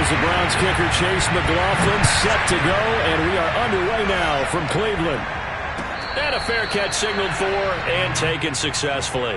Here's the Browns kicker, Chase McLaughlin, set to go, and we are underway now from Cleveland. And a fair catch signaled for and taken successfully.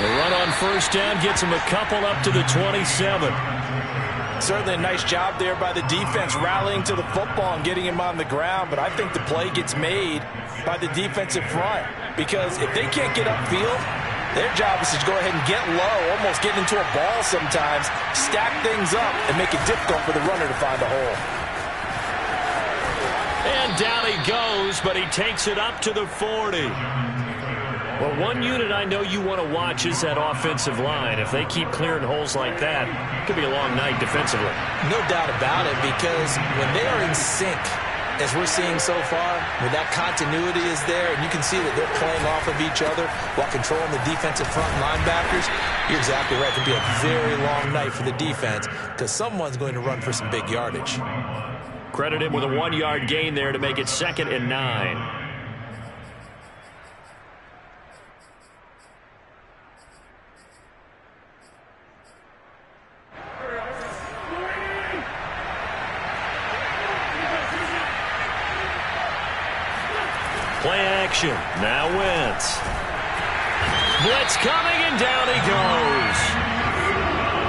The run on first down gets him a couple up to the 27. Certainly a nice job there by the defense rallying to the football and getting him on the ground, but I think the play gets made by the defensive front because if they can't get upfield, their job is to go ahead and get low, almost get into a ball sometimes, stack things up, and make it difficult for the runner to find a hole. And down he goes, but he takes it up to the 40. Well, one unit I know you want to watch is that offensive line. If they keep clearing holes like that, it could be a long night defensively. No doubt about it, because when they are in sync, as we're seeing so far, when that continuity is there, and you can see that they're playing off of each other while controlling the defensive front linebackers, you're exactly right. It could be a very long night for the defense because someone's going to run for some big yardage. Credit him with a 1-yard gain there to make it 2nd and 9. Play action. Now Wentz. Blitz coming, and down he goes.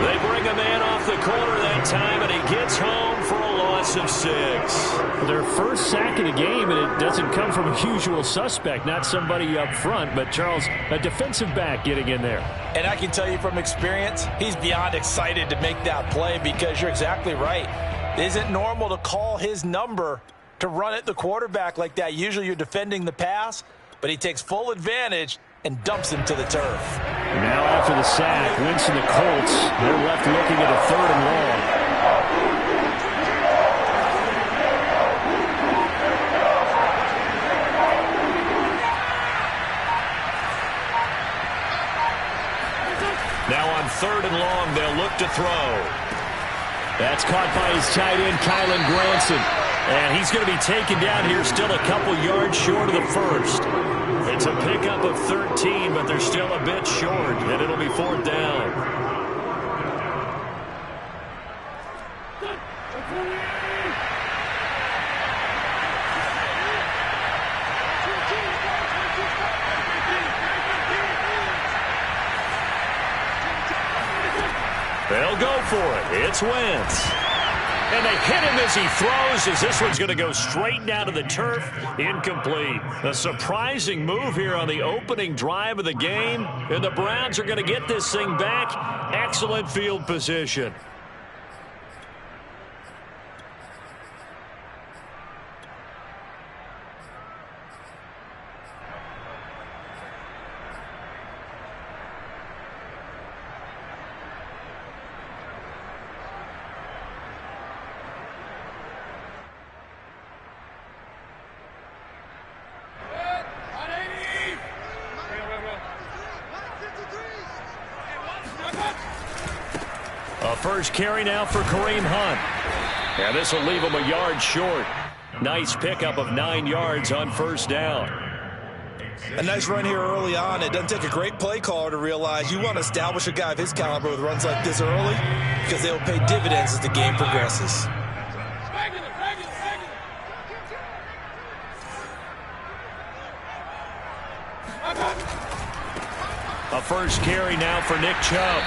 They bring a man off the corner that time, and he gets home for a loss of 6. Their first sack of the game, and it doesn't come from a usual suspect, not somebody up front, but Charles, a defensive back getting in there. And I can tell you from experience, he's beyond excited to make that play because you're exactly right. It isn't normal to call his number to run at the quarterback like that. Usually you're defending the pass, but he takes full advantage and dumps him to the turf. Now after the sack, Wentz and the Colts, they're left looking at a 3rd and long. Now on 3rd and long, they'll look to throw. That's caught by his tight end, Kylen Granson. And he's going to be taken down here still a couple yards short of the first. It's a pickup of 13, but they're still a bit short, and it'll be 4th down. They'll go for it. It's Wentz. And they hit him as he throws, as this one's going to go straight down to the turf. Incomplete. A surprising move here on the opening drive of the game. And the Browns are going to get this thing back. Excellent field position. A first carry now for Kareem Hunt. And this will leave him a yard short. Nice pickup of 9 yards on first down. A nice run here early on. It doesn't take a great play caller to realize you want to establish a guy of his caliber with runs like this early because they will pay dividends as the game progresses. A first carry now for Nick Chubb.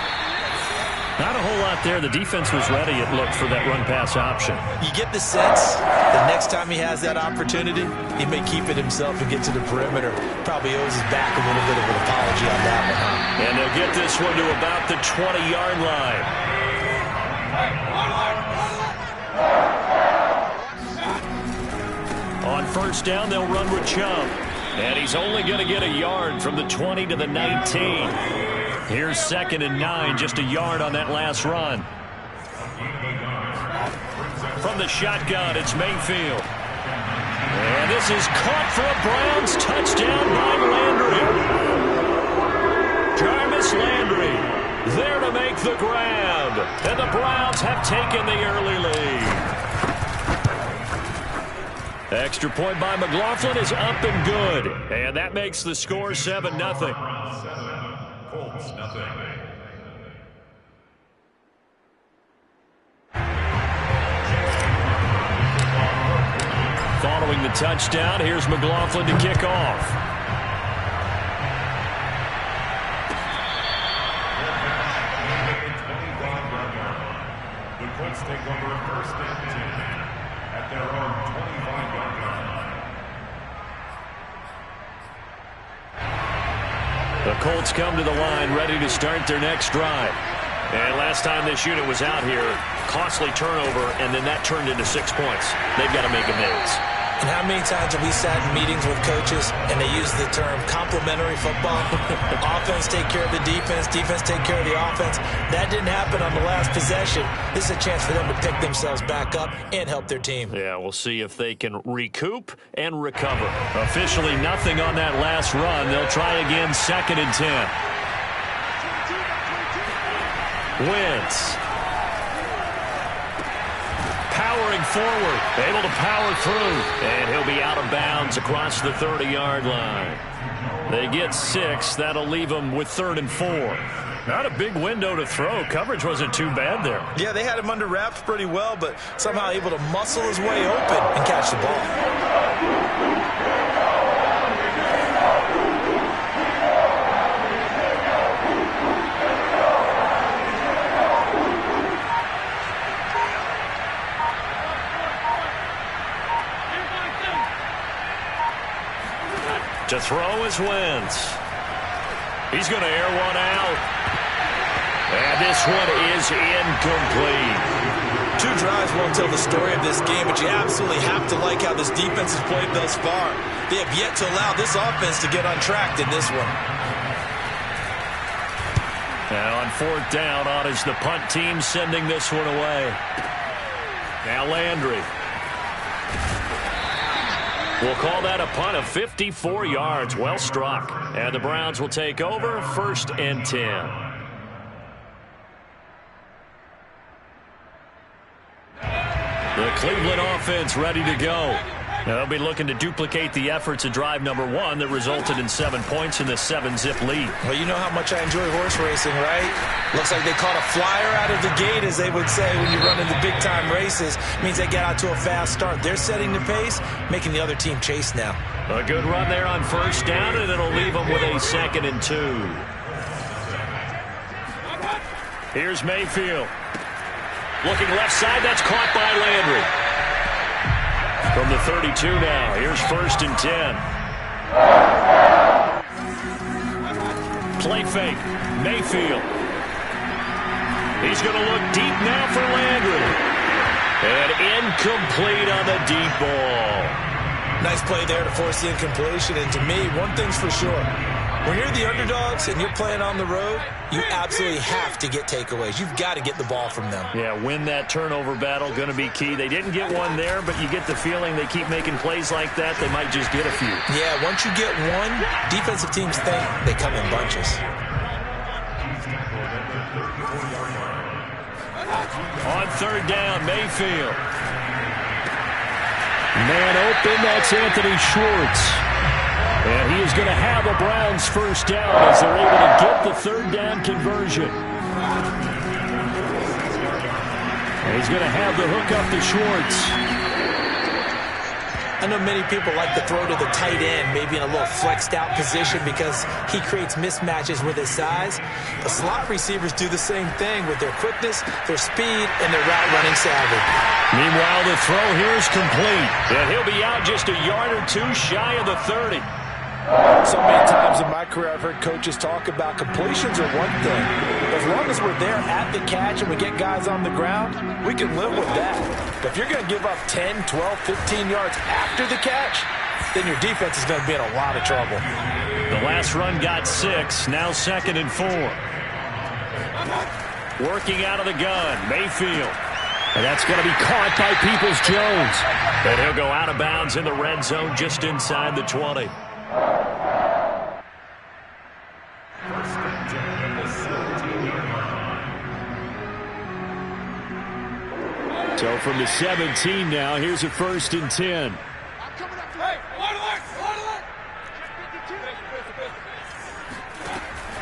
Not a whole lot there. The defense was ready, it looked, for that run-pass option. You get the sense the next time he has that opportunity, he may keep it himself and get to the perimeter. Probably owes his back a little bit of an apology on that one, huh? And they'll get this one to about the 20-yard line. On first down, they'll run with Chubb. And he's only going to get a yard from the 20 to the 19. Here's 2nd and 9, just a yard on that last run. From the shotgun, it's Mayfield. And this is caught for a Browns touchdown by Landry. Jarvis Landry there to make the grab. And the Browns have taken the early lead. Extra point by McLaughlin is up and good. And that makes the score 7-0. Colts, nothing. Following the touchdown, here's McLaughlin to kick off. The Colts take over 1st and 10 at their own 25-yard line. The Colts come to the line ready to start their next drive. And last time this unit was out here, costly turnover, and then that turned into 6 points. They've got to make amends. And how many times have we sat in meetings with coaches and they use the term complementary football? Offense take care of the defense, defense take care of the offense. That didn't happen on the last possession. This is a chance for them to pick themselves back up and help their team. Yeah, we'll see if they can recoup and recover. Officially nothing on that last run. They'll try again, 2nd and 10. Wentz. Powering forward, able to power through, and he'll be out of bounds across the 30-yard line. They get 6. That'll leave them with 3rd and 4. Not a big window to throw. Coverage wasn't too bad there. Yeah, they had him under wraps pretty well, but somehow able to muscle his way open and catch the ball. To throw is Wentz. He's going to air one out. And this one is incomplete. 2 drives won't tell the story of this game, but you absolutely have to like how this defense has played thus far. They have yet to allow this offense to get untracked in this one. Now on 4th down, on is the punt team sending this one away. Now Landry. We'll call that a punt of 54 yards. Well struck. And the Browns will take over, 1st and 10. The Cleveland offense ready to go. They'll be looking to duplicate the efforts of drive number 1 that resulted in 7 points in the 7-zip lead. Well, you know how much I enjoy horse racing, right? Looks like they caught a flyer out of the gate, as they would say when you run into big-time races. Means they get out to a fast start. They're setting the pace, making the other team chase now. A good run there on 1st down, and it'll leave them with a 2nd and 2. Here's Mayfield. Looking left side, that's caught by Landry. From the 32 now, here's 1st and 10. Play fake, Mayfield. He's going to look deep now for Landry. And incomplete on the deep ball. Nice play there to force the incompletion. And to me, one thing's for sure. When you're the underdogs and you're playing on the road, you absolutely have to get takeaways. You've got to get the ball from them. Yeah, win that turnover battle, going to be key. They didn't get one there, but you get the feeling they keep making plays like that, they might just get a few. Yeah, once you get one, defensive teams think they come in bunches. On 3rd down, Mayfield. Man open, that's Anthony Schwartz. And he is going to have a Browns 1st down as they're able to get the 3rd down conversion. And he's going to have the hook up to Schwartz. I know many people like to throw to the tight end, maybe in a little flexed out position because he creates mismatches with his size. The slot receivers do the same thing with their quickness, their speed, and their route running savvy. Meanwhile, the throw here is complete. And he'll be out just a yard or 2 shy of the 30. So many times in my career I've heard coaches talk about completions are one thing. As long as we're there at the catch and we get guys on the ground, we can live with that. But if you're going to give up 10, 12, 15 yards after the catch, then your defense is going to be in a lot of trouble. The last run got 6, now 2nd and 4. Working out of the gun, Mayfield. And that's going to be caught by Peoples-Jones. And he'll go out of bounds in the red zone just inside the 20. So from the 17 now, here's a 1st and 10.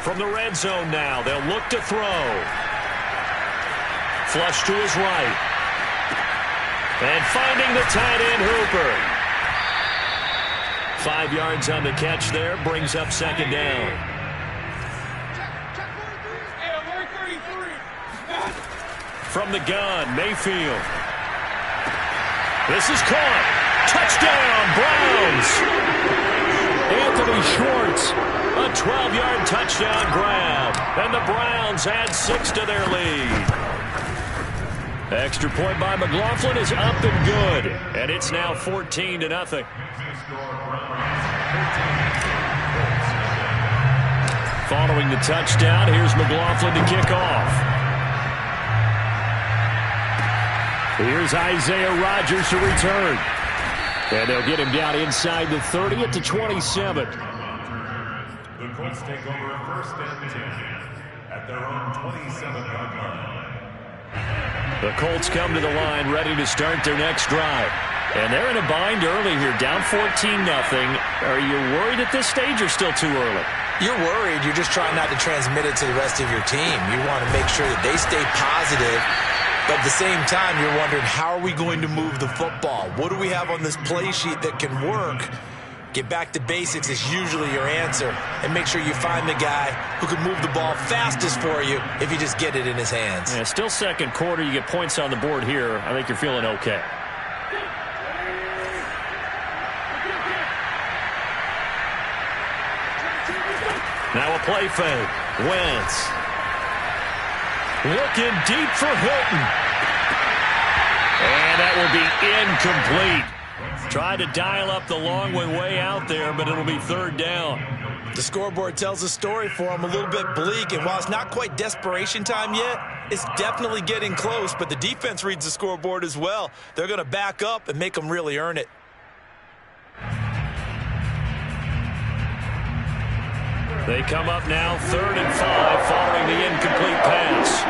From the red zone now, they'll look to throw. Flush to his right. And finding the tight end, Hooper. 5 yards on the catch there, brings up 2nd down. From the gun, Mayfield. This is caught. Touchdown, Browns. Anthony Schwartz, a 12-yard touchdown grab. And the Browns add 6 to their lead. Extra point by McLaughlin is up and good. And it's now 14-0. Following the touchdown, here's McLaughlin to kick off. Here's Isaiah Rodgers to return. And they'll get him down inside the 30 at the 27. The Colts take over 1st and 10 at their own 27-yard line. The Colts come to the line ready to start their next drive. And they're in a bind early here, down 14-0. Are you worried at this stage or still too early? You're worried. You're just trying not to transmit it to the rest of your team. You want to make sure that they stay positive. But at the same time, you're wondering, how are we going to move the football? What do we have on this play sheet that can work? Get back to basics is usually your answer. And make sure you find the guy who can move the ball fastest for you if you just get it in his hands. Yeah, still 2nd quarter. You get points on the board here. I think you're feeling okay. Now a play fake. Wentz. Looking deep for Hilton. And that will be incomplete. Tried to dial up the long way out there, but it'll be 3rd down. The scoreboard tells a story for him, a little bit bleak, and while it's not quite desperation time yet, it's definitely getting close, but the defense reads the scoreboard as well. They're going to back up and make them really earn it. They come up now 3rd and 5 following the incomplete pass.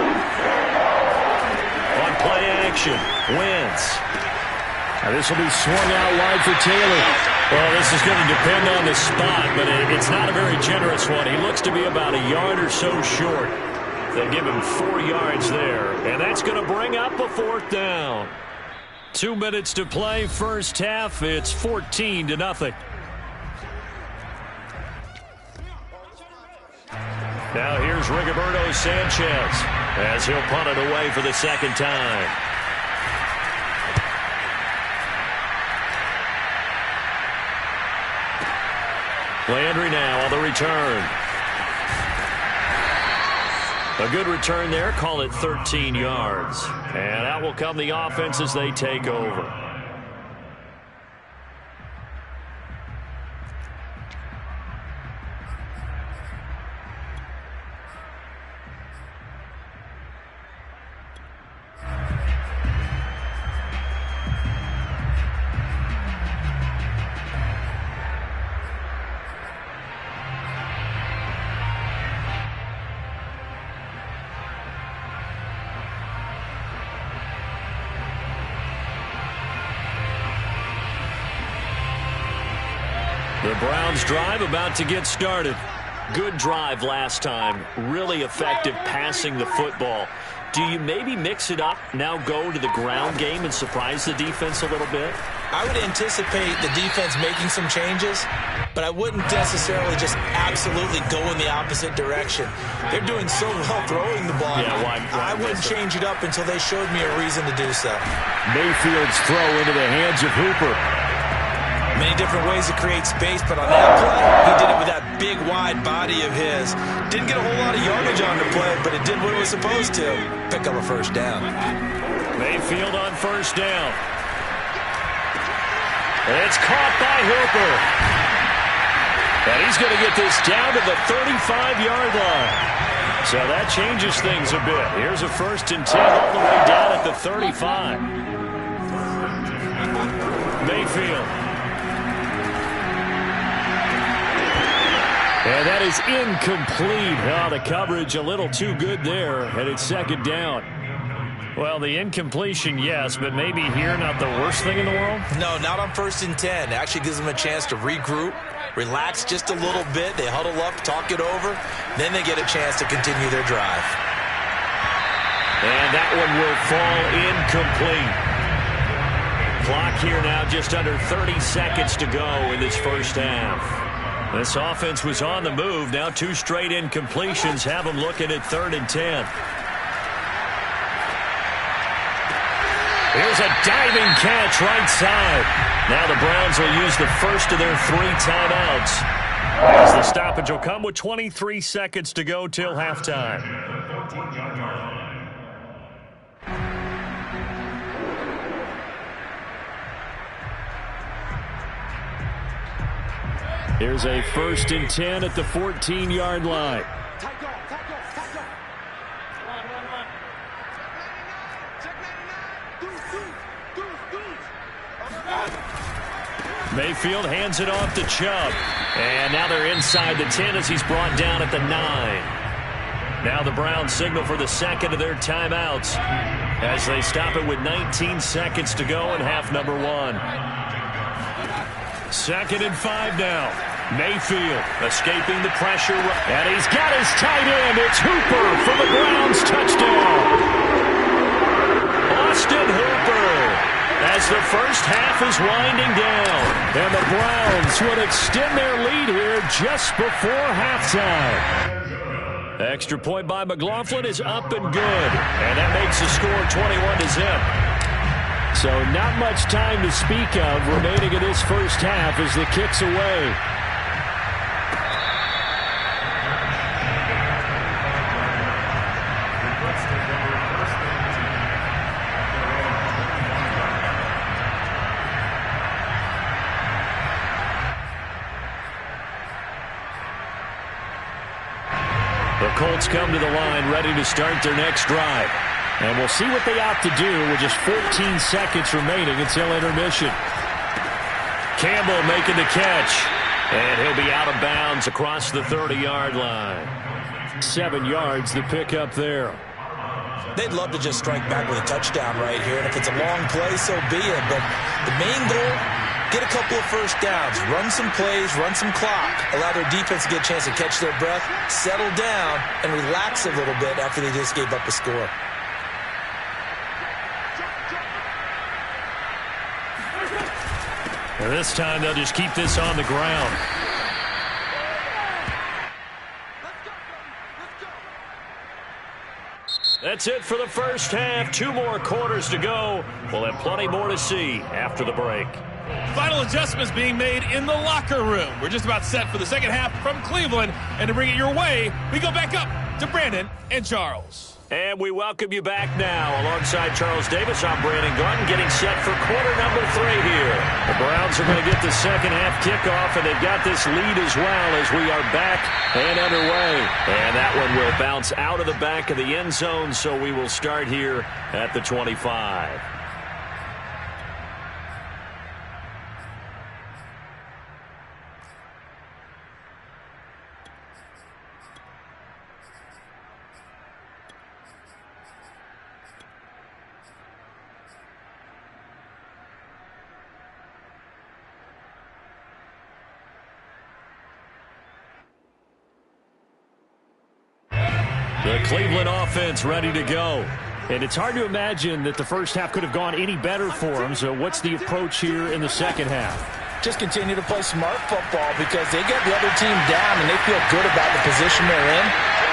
On play action, Wentz. Now this will be swung out wide for Taylor. Well, this is going to depend on the spot, but it's not a very generous one. He looks to be about a yard or so short. They'll give him 4 yards there, and that's going to bring up a 4th down. 2 minutes to play, first half. It's 14-0. Now here's Rigoberto Sanchez as he'll punt it away for the 2nd time. Landry now on the return. A good return there. Call it 13 yards. And out will come the offense as they take over. The Browns drive about to get started. Good drive last time. Really effective passing the football. Do you maybe mix it up, now go to the ground game and surprise the defense a little bit? I would anticipate the defense making some changes, but I wouldn't necessarily just absolutely go in the opposite direction. They're doing so well throwing the ball. Yeah, I wouldn't change it up until they showed me a reason to do so. Mayfield's throw into the hands of Hooper. Many different ways to create space, but on that play, he did it with that big, wide body of his. Didn't get a whole lot of yardage on the play, but it did what it was supposed to. Pick up a 1st down. Mayfield on 1st down. It's caught by Hooper. And he's going to get this down to the 35-yard line. So that changes things a bit. Here's a 1st and 10 all the way down at the 35. Mayfield. And that is incomplete. Oh, the coverage a little too good there, and it's 2nd down. Well, the incompletion, yes, but maybe here not the worst thing in the world? No, not on 1st and 10. It actually gives them a chance to regroup, relax just a little bit. They huddle up, talk it over. Then they get a chance to continue their drive. And that one will fall incomplete. Clock here now just under 30 seconds to go in this first half. This offense was on the move. Now 2 straight incompletions have them looking at 3rd and 10. Here's a diving catch right side. Now the Browns will use the first of their 3 timeouts, as the stoppage will come with 23 seconds to go till halftime. Here's a 1st and 10 at the 14-yard line. Mayfield hands it off to Chubb. And now they're inside the 10 as he's brought down at the 9. Now the Browns signal for the 2nd of their timeouts as they stop it with 19 seconds to go in half number 1. 2nd and 5 now. Mayfield escaping the pressure. And he's got his tight end. It's Hooper for the Browns touchdown. Austin Hooper. As the first half is winding down, and the Browns would extend their lead here just before halftime. Extra point by McLaughlin is up and good, and that makes the score 21-0. So not much time to speak of remaining in this first half as the kick's away. The Colts come to the line ready to start their next drive. And we'll see what they opt to do with just 14 seconds remaining until intermission. Campbell making the catch. And he'll be out of bounds across the 30-yard line. 7 yards the pick up there. They'd love to just strike back with a touchdown right here. And if it's a long play, so be it. But the main goal, get a couple of first downs, run some plays, run some clock, allow their defense to get a chance to catch their breath, settle down, and relax a little bit after they just gave up a score. And this time they'll just keep this on the ground. That's it for the first half. 2 more quarters to go. We'll have plenty more to see after the break. Final adjustments being made in the locker room. We're just about set for the second half from Cleveland. And to bring it your way, we go back up to Brandon and Charles. And we welcome you back now. Alongside Charles Davis, I'm Brandon Garden, getting set for quarter number 3 here. The Browns are going to get the second half kickoff, and they've got this lead as well as we are back and underway. And that one will bounce out of the back of the end zone, so we will start here at the 25. The Cleveland offense ready to go. And it's hard to imagine that the first half could have gone any better for them. So what's the approach here in the second half? Just continue to play smart football because they get the other team down and they feel good about the position they're in.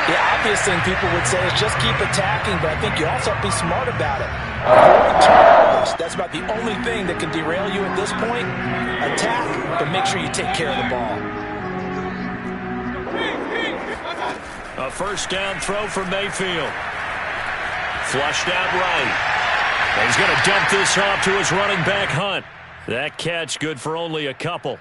The obvious thing people would say is just keep attacking, but I think you also have to be smart about it. Avoid turnovers. That's about the only thing that can derail you at this point. Attack, but make sure you take care of the ball. A first down throw for Mayfield. Flushed out right. And he's going to dump this off to his running back, Hunt. That catch good for only a couple.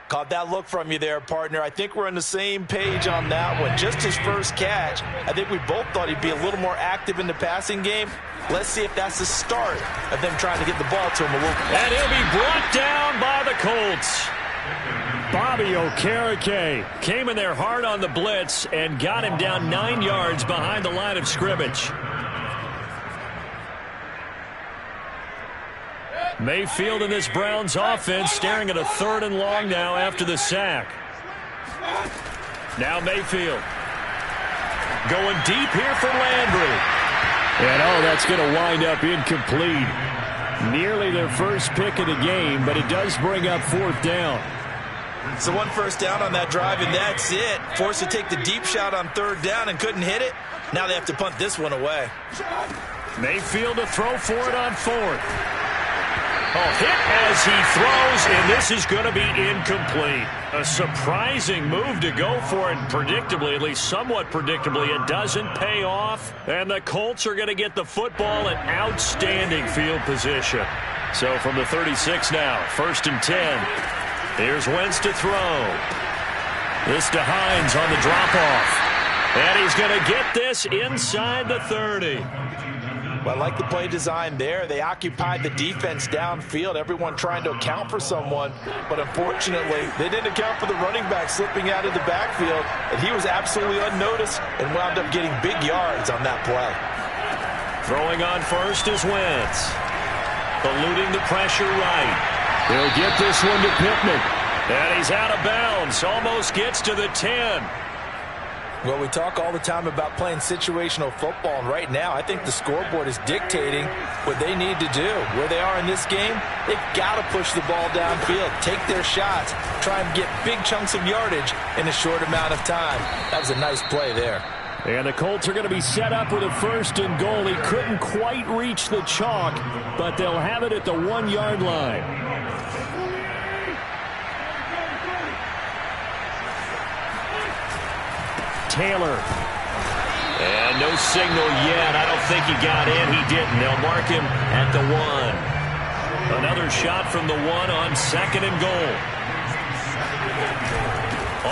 Caught that look from you there, partner. I think we're on the same page on that one. Just his first catch, I think we both thought he'd be a little more active in the passing game. Let's see if that's the start of them trying to get the ball to him a little. And he'll be brought down by the Colts. Bobby Okereke came in there hard on the blitz and got him down 9 yards behind the line of scrimmage. Mayfield in this Browns offense staring at a 3rd and long now after the sack. Now Mayfield going deep here for Landry. And that's going to wind up incomplete. Nearly their first pick of the game, but it does bring up 4th down. So 1 first down on that drive, and that's it. Forced to take the deep shot on 3rd down and couldn't hit it. Now they have to punt this one away. Mayfield to throw for it on 4th. Hit as he throws, and this is going to be incomplete. A surprising move to go for it, predictably, at least somewhat predictably. It doesn't pay off, and the Colts are going to get the football in outstanding field position. So from the 36 now, 1st and 10. Here's Wentz to throw. This to Hines on the drop-off. And he's going to get this inside the 30. Well, I like the play design there. They occupied the defense downfield, everyone trying to account for someone. But unfortunately, they didn't account for the running back slipping out of the backfield. And he was absolutely unnoticed and wound up getting big yards on that play. Throwing on first is Wentz. Eluding the pressure right. He'll get this one to Pittman. And he's out of bounds. Almost gets to the 10. Well, we talk all the time about playing situational football, and right now I think the scoreboard is dictating what they need to do. Where they are in this game, they've got to push the ball downfield, take their shots, try and get big chunks of yardage in a short amount of time. That was a nice play there. And the Colts are going to be set up with a 1st and goal. He couldn't quite reach the chalk, but they'll have it at the 1-yard line. Taylor. And no signal yet. I don't think he got in. He didn't. They'll mark him at the 1. Another shot from the 1 on 2nd and goal.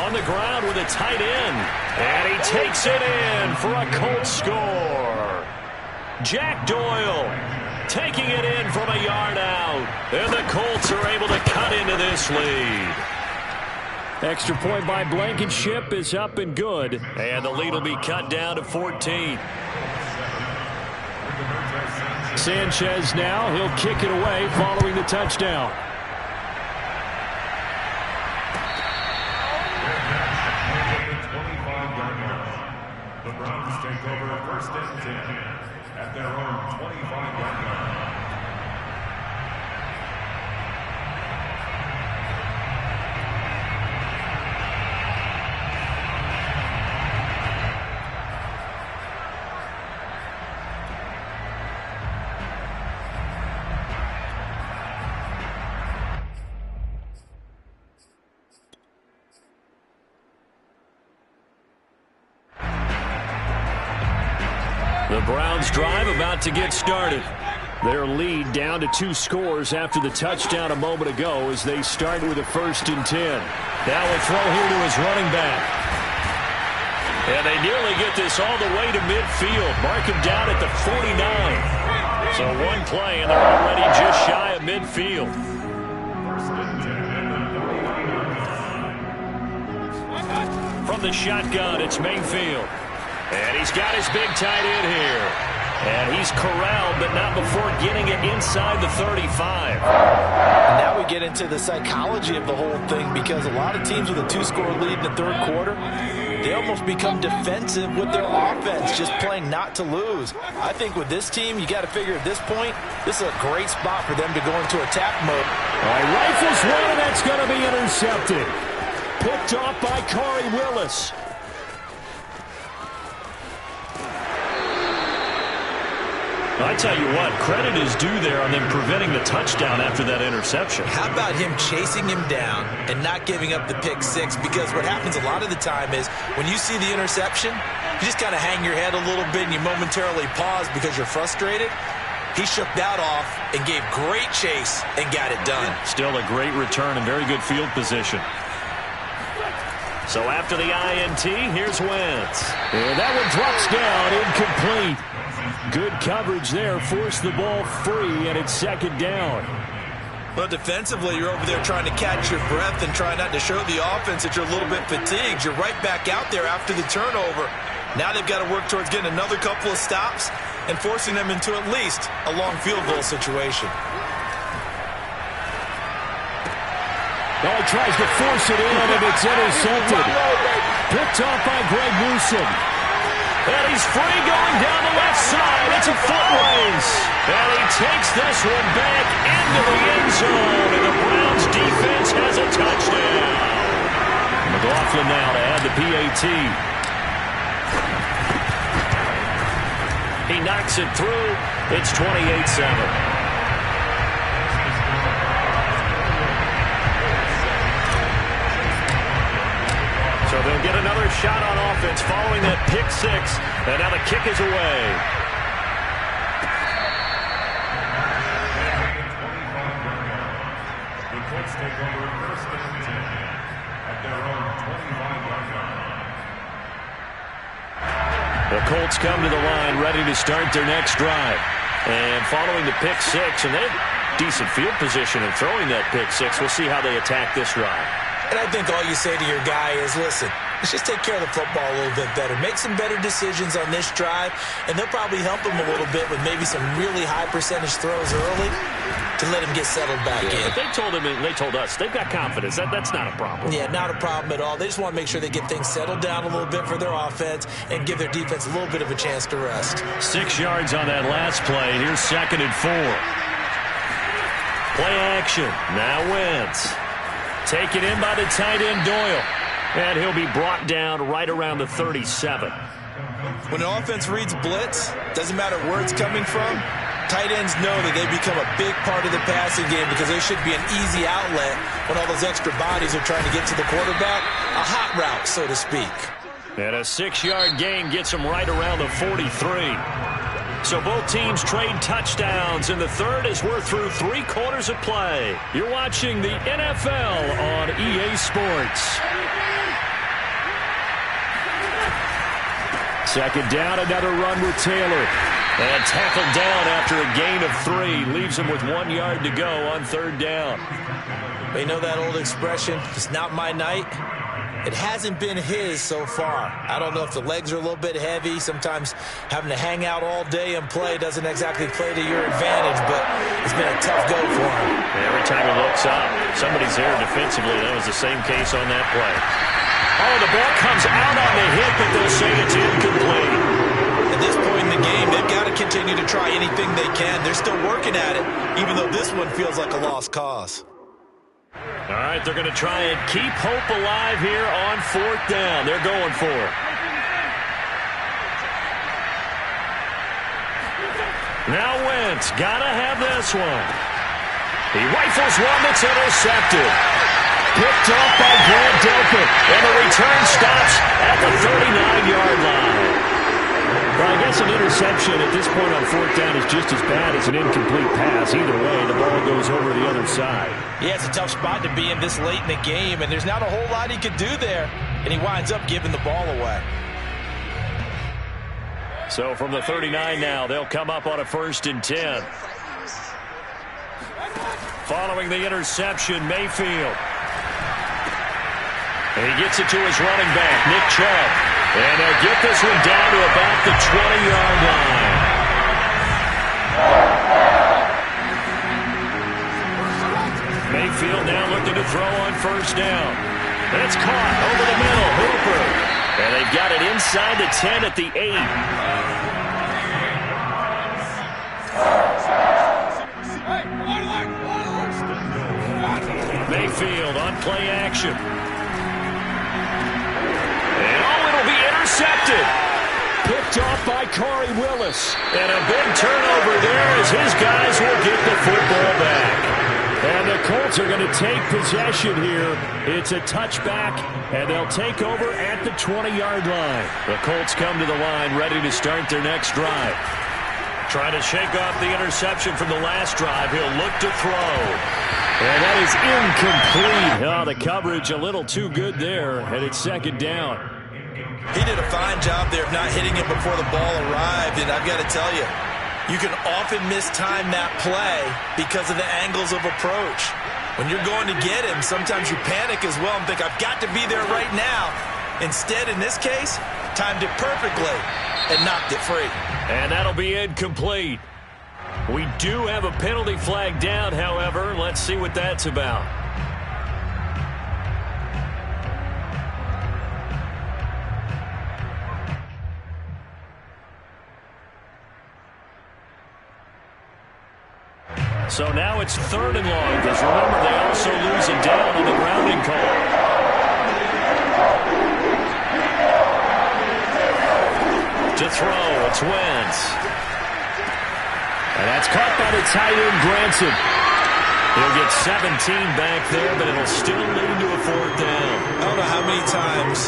On the ground with a tight end. And he takes it in for a Colts score. Jack Doyle taking it in from a yard out. And the Colts are able to cut into this lead. Extra point by Blankenship is up and good. And the lead will be cut down to 14. Sanchez now. He'll kick it away following the touchdown. The Browns take over 1st and 10 at their own 25-yard line. The Browns drive about to get started. Their lead down to 2 scores after the touchdown a moment ago as they start with a 1st and 10. Now a throw here to his running back. And they nearly get this all the way to midfield. Mark him down at the 49. So one play and they're already just shy of midfield. From the shotgun, it's Mayfield. And he's got his big tight end here. And he's corralled, but not before getting it inside the 35. And now we get into the psychology of the whole thing, because a lot of teams with a 2-score lead in the 3rd quarter, they almost become defensive with their offense, just playing not to lose. I think with this team, you got to figure at this point, this is a great spot for them to go into attack mode. All right, rifles one, and that's going to be intercepted. Picked off by Corey Willis. I tell you what, credit is due there on them preventing the touchdown after that interception. How about him chasing him down and not giving up the pick 6? Because what happens a lot of the time is when you see the interception, you just kind of hang your head a little bit and you momentarily pause because you're frustrated. He shook that off and gave great chase and got it done. Still a great return and very good field position. So after the INT, here's Wentz. And that one drops down, incomplete. Good coverage there, forced the ball free, and it's second down. Well, defensively, you're over there trying to catch your breath and try not to show the offense that you're a little bit fatigued. You're right back out there after the turnover. Now they've got to work towards getting another couple of stops and forcing them into at least a long field goal situation. Oh, he tries to force it in, and it's intercepted. Picked off by Greg Newsome. And he's free going down the left side. It's a foot race. And he takes this one back into the end zone. And the Browns defense has a touchdown. McLaughlin now to add the PAT. He knocks it through. It's 28-7. So they'll get another shot on offense following that pick six. And now the kick is away. The Colts take over first and 10 at their own 25-yard line. The Colts come to the line ready to start their next drive. And following the pick six, and they have decent field position in throwing that pick six. We'll see how they attack this drive. And I think all you say to your guy is, listen, let's just take care of the football a little bit better. Make some better decisions on this drive, and they'll probably help him a little bit with maybe some really high percentage throws early to let him get settled back in. But they told him, and they told us, they've got confidence. That's not a problem. Yeah, not a problem at all. They just want to make sure they get things settled down a little bit for their offense and give their defense a little bit of a chance to rest. 6 yards on that last play. Here's 2nd and 4. Play action. Now Wentz. Taken in by the tight end Doyle. And he'll be brought down right around the 37. When the offense reads blitz, doesn't matter where it's coming from, tight ends know that they become a big part of the passing game because they should be an easy outlet when all those extra bodies are trying to get to the quarterback. A hot route, so to speak. And a 6-yard gain gets them right around the 43. So both teams trade touchdowns in the third as we're through 3 quarters of play. You're watching the NFL on EA Sports. Second down, another run with Taylor. And tackled down after a gain of 3. Leaves him with 1 yard to go on 3rd down. You know that old expression, it's not my night? It hasn't been his so far. I don't know if the legs are a little bit heavy. Sometimes having to hang out all day and play doesn't exactly play to your advantage, but it's been a tough go for him. Every time he looks up, somebody's there defensively. That was the same case on that play. Oh, the ball comes out on the hit, but they'll say it's incomplete. At this point in the game, they've got to continue to try anything they can. They're still working at it, even though this one feels like a lost cause. All right, they're going to try and keep hope alive here on 4th down. They're going for it. Now Wentz, gotta have this one. He rifles one that's intercepted. Picked off by Grant Delpit, and the return stops at the 39-yard line. Well, I guess an interception at this point on 4th down is just as bad as an incomplete pass. Either way, the ball goes over the other side. Yeah, it's a tough spot to be in this late in the game, and there's not a whole lot he could do there, and he winds up giving the ball away. So from the 39 now, they'll come up on a 1st and 10. Following the interception, Mayfield. And he gets it to his running back, Nick Chubb. And they'll get this one down to about the 20-yard line. Mayfield now looking to throw on 1st down. And it's caught over the middle, Hooper. And they've got it inside the 10 at the 8. Mayfield on play action. Intercepted. Picked off by Corey Willis. And a big turnover there as his guys will get the football back. And the Colts are going to take possession here. It's a touchback, and they'll take over at the 20-yard line. The Colts come to the line ready to start their next drive. Trying to shake off the interception from the last drive. He'll look to throw. And that is incomplete. Oh, the coverage a little too good there, and it's second down. He did a fine job there of not hitting it before the ball arrived, and I've got to tell you, you can often mistime that play because of the angles of approach. When you're going to get him, sometimes you panic as well and think, I've got to be there right now. Instead, in this case, timed it perfectly and knocked it free. And that'll be incomplete. We do have a penalty flag down, however. Let's see what that's about. So now it's 3rd and long, because remember, they also lose it down on the grounding call. To throw, it's Wentz. And that's caught by the tight end, Granson. He'll get 17 back there, but it'll still lead to a 4th down. I don't know how many times,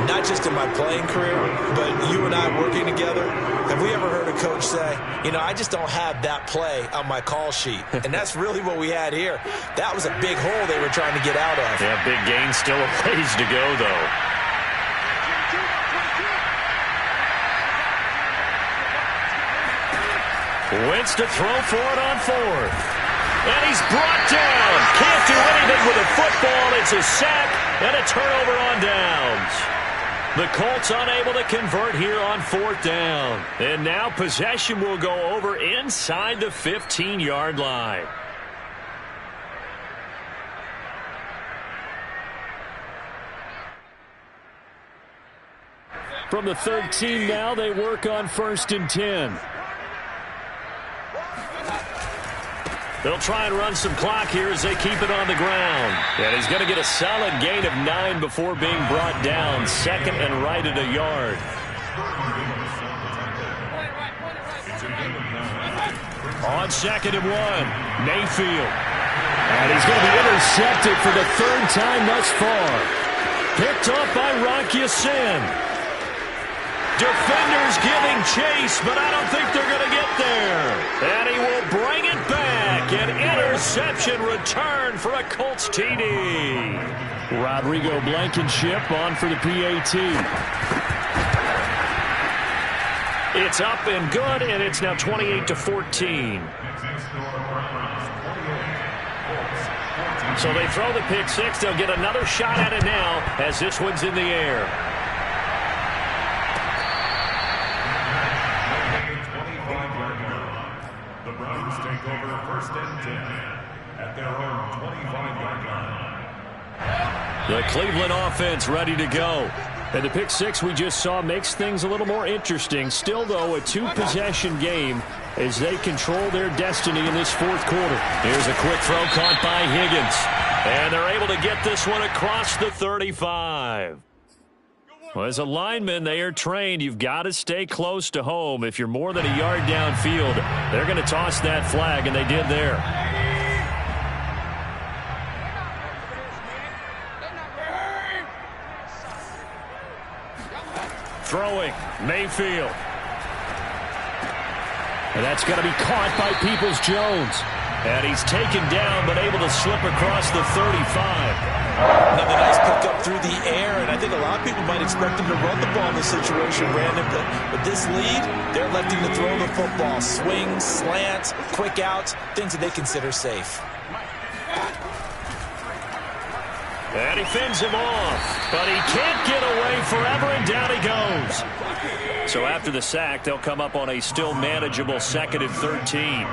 not just in my playing career, but you and I working together, have we ever heard a coach say, you know, I just don't have that play on my call sheet. And that's really what we had here. That was a big hole they were trying to get out of. Yeah, big gain, still a ways to go, though. Wentz to throw for it on 4th. And he's brought down. Can't do anything with a football. It's a sack and a turnover on downs. The Colts unable to convert here on 4th down. And now possession will go over inside the 15-yard line. From the 13 now, they work on 1st and 10. They'll try and run some clock here as they keep it on the ground. And he's going to get a solid gain of 9 before being brought down. 2nd and right at a yard. On 2nd and 1, Mayfield. And he's going to be intercepted for the 3rd time thus far. Picked up by Rocky Sin. Defenders giving chase, but I don't think they're going to get there. And he will bring it back. An interception return for a Colts TD. Rodrigo Blankenship on for the PAT. It's up and good, and it's now 28-14. So they throw the pick six. They'll get another shot at it now as this one's in the air. The Browns take over 1st and 10 at their own 25-yard line. The Cleveland offense ready to go. And the pick six we just saw makes things a little more interesting. Still, though, a 2-possession game as they control their destiny in this 4th quarter. Here's a quick throw caught by Higgins. And they're able to get this one across the 35. Well, as a lineman, they are trained. You've got to stay close to home. If you're more than a yard downfield, they're going to toss that flag, and they did there. Throwing, Mayfield. And that's going to be caught by Peoples-Jones. And he's taken down, but able to slip across the 35. Another nice pick up through the air, and I think a lot of people might expect him to run the ball in this situation, Brandon. But with this lead, they're electing to throw the football. Swings, slants, quick outs, things that they consider safe. And he fends him off, but he can't get away forever, and down he goes. So after the sack, they'll come up on a still manageable 2nd and 13.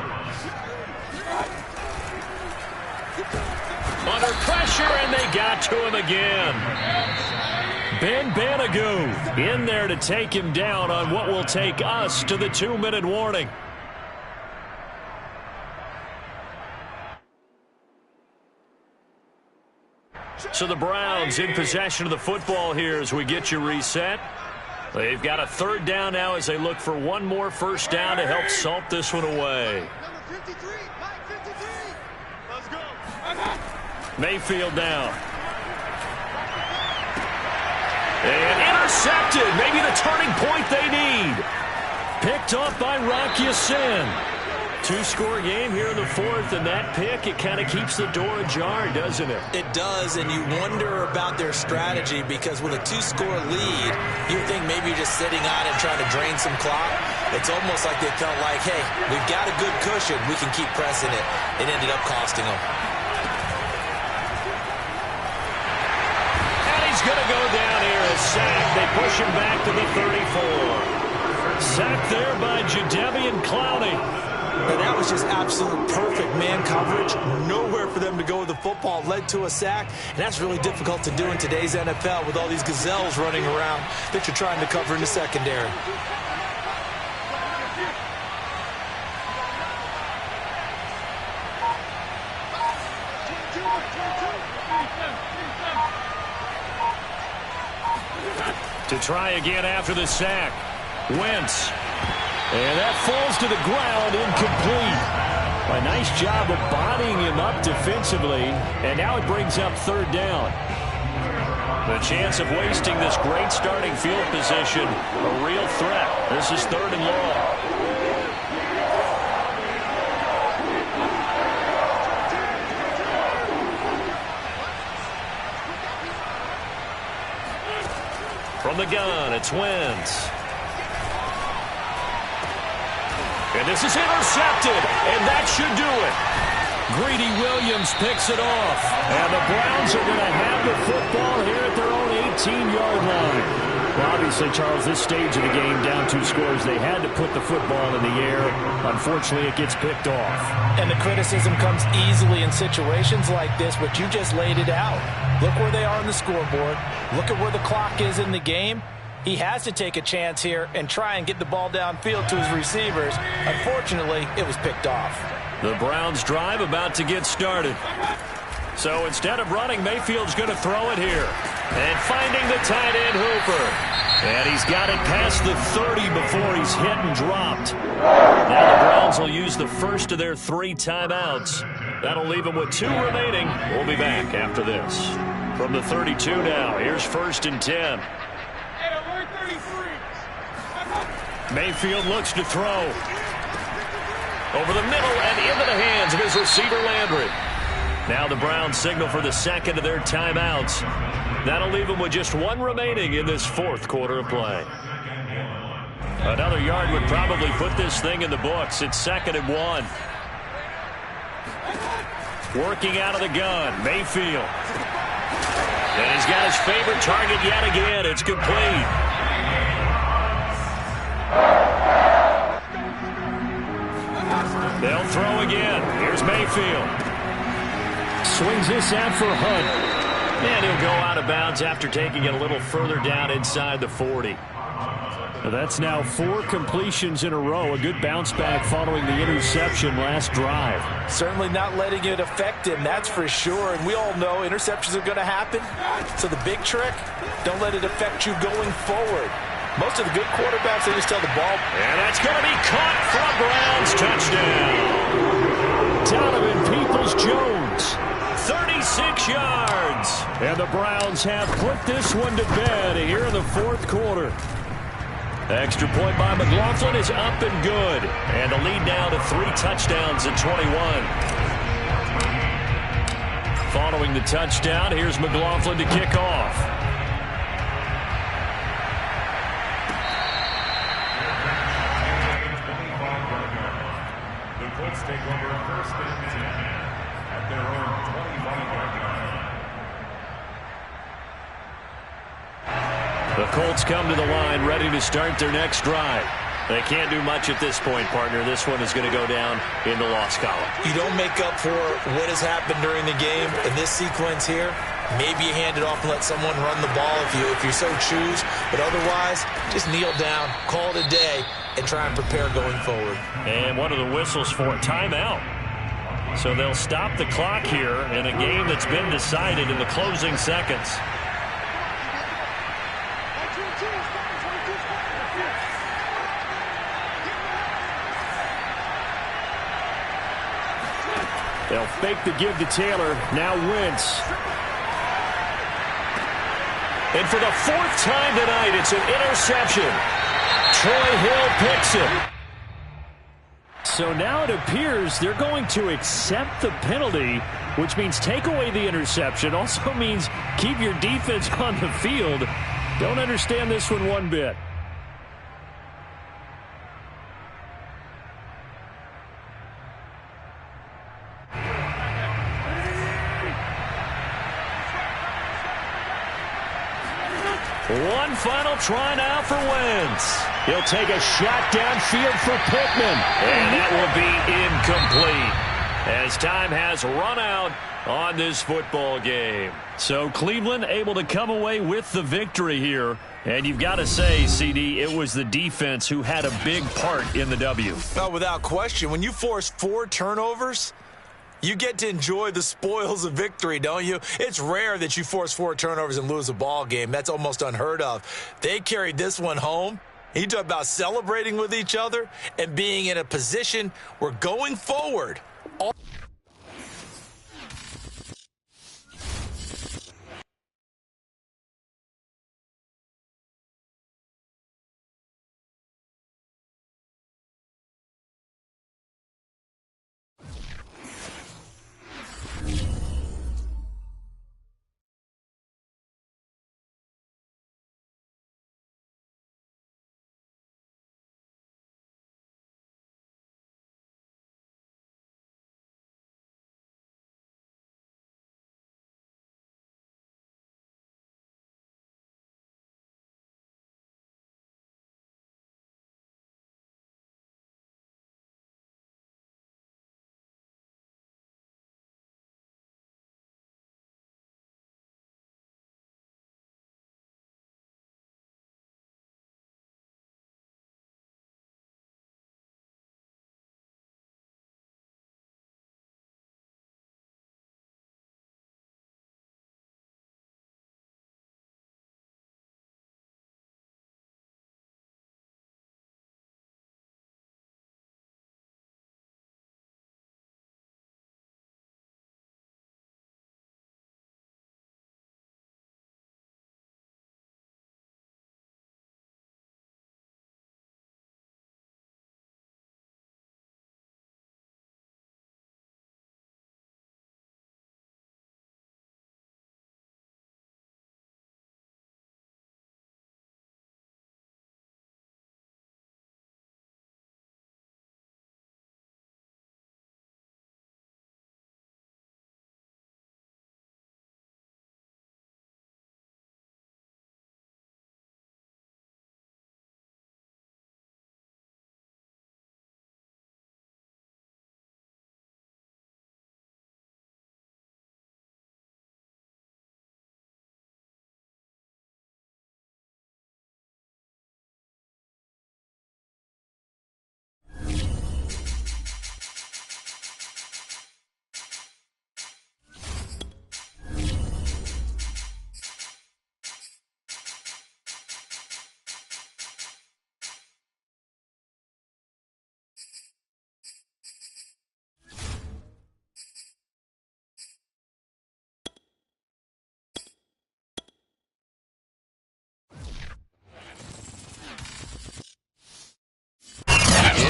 Under pressure, and they got to him again. Ben Banagoo in there to take him down on what will take us to the 2-minute warning. So the Browns in possession of the football here as we get you reset. They've got a 3rd down now as they look for one more 1st down to help salt this one away. Mayfield down. And intercepted. Maybe the turning point they need. Picked off by Rocky Sin. Two-score game here in the fourth, and that pick, it kind of keeps the door ajar, doesn't it? It does, and you wonder about their strategy because with a two-score lead, you would think maybe you're just sitting on it and trying to drain some clock. It's almost like they felt like, hey, we've got a good cushion. We can keep pressing it. It ended up costing them. And he's going to go down here, a sack. They push him back to the 34. Sacked there by Jadeveon Clowney. And that was just absolute perfect man coverage. Nowhere for them to go with the football. Led to a sack. And that's really difficult to do in today's NFL with all these gazelles running around that you're trying to cover in the secondary. To try again after the sack. Wentz. And that falls to the ground, incomplete. A nice job of bodying him up defensively, and now it brings up third down. The chance of wasting this great starting field position, a real threat. This is third and long. From the gun, it's Wentz. And this is intercepted, and that should do it. Greedy Williams picks it off, and the Browns are going to have the football here at their own 18-yard line. Well, obviously, Charles, this stage of the game, down 2 scores, they had to put the football in the air. Unfortunately, it gets picked off. And the criticism comes easily in situations like this, but you just laid it out. Look where they are on the scoreboard. Look at where the clock is in the game. He has to take a chance here and try and get the ball downfield to his receivers. Unfortunately, it was picked off. The Browns drive about to get started. So instead of running, Mayfield's going to throw it here. And finding the tight end Hooper. And he's got it past the 30 before he's hit and dropped. Now the Browns will use the first of their 3 timeouts. That'll leave them with 2 remaining. We'll be back after this. From the 32 now, here's 1st and 10. Mayfield looks to throw. Over the middle and into the hands of his receiver Landry. Now the Browns signal for the second of their timeouts. That'll leave them with just 1 remaining in this 4th quarter of play. Another yard would probably put this thing in the books. It's 2nd and 1. Working out of the gun, Mayfield. And he's got his favorite target yet again. It's complete. They'll throw again. Here's Mayfield. Swings this out for Hunt. And he'll go out of bounds after taking it a little further down inside the 40. That's now 4 completions in a row. A good bounce back following the interception last drive. Certainly not letting it affect him, that's for sure. And we all know interceptions are going to happen. So the big trick, don't let it affect you going forward. Most of the good quarterbacks, they just tell the ball. And that's going to be caught for a Browns touchdown. Donovan Peoples-Jones, 36 yards. And the Browns have put this one to bed here in the 4th quarter. Extra point by McLaughlin is up and good. And the lead now to 3 touchdowns at 21. Following the touchdown, here's McLaughlin to kick off. The Colts take over 1st and 10 at their own 25-yard line. The Colts come to the line ready to start their next drive. They can't do much at this point, partner. This one is going to go down in the loss column. You don't make up for what has happened during the game in this sequence here. Maybe you hand it off and let someone run the ball if you so choose. But otherwise, just kneel down, call it a day, and try and prepare going forward. And what are the whistles for? Timeout. So they'll stop the clock here in a game that's been decided in the closing seconds. They'll fake the give to Taylor. Now Wentz. And for the 4th time tonight, it's an interception. Troy Hill picks it. So now it appears they're going to accept the penalty, which means take away the interception. Also means keep your defense on the field. Don't understand this one bit. One final try now for Wentz. He'll take a shot downfield for Pittman. And that will be incomplete as time has run out on this football game. So Cleveland able to come away with the victory here. And you've got to say, CD, it was the defense who had a big part in the W. No, without question. When you force 4 turnovers, you get to enjoy the spoils of victory, don't you? It's rare that you force 4 turnovers and lose a ball game. That's almost unheard of. They carried this one home. You talk about celebrating with each other and being in a position where going forward,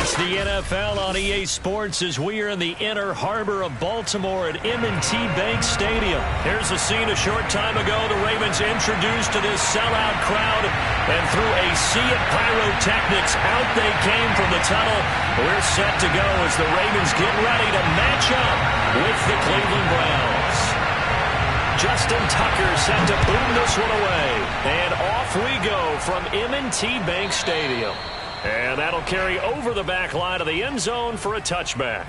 It's the NFL on EA Sports as we are in the inner harbor of Baltimore at M&T Bank Stadium. Here's a scene a short time ago. The Ravens introduced to this sellout crowd, and through a sea of pyrotechnics, out they came from the tunnel. We're set to go as the Ravens get ready to match up with the Cleveland Browns. Justin Tucker set to boom this one away. And off we go from M&T Bank Stadium. And that'll carry over the back line of the end zone for a touchback.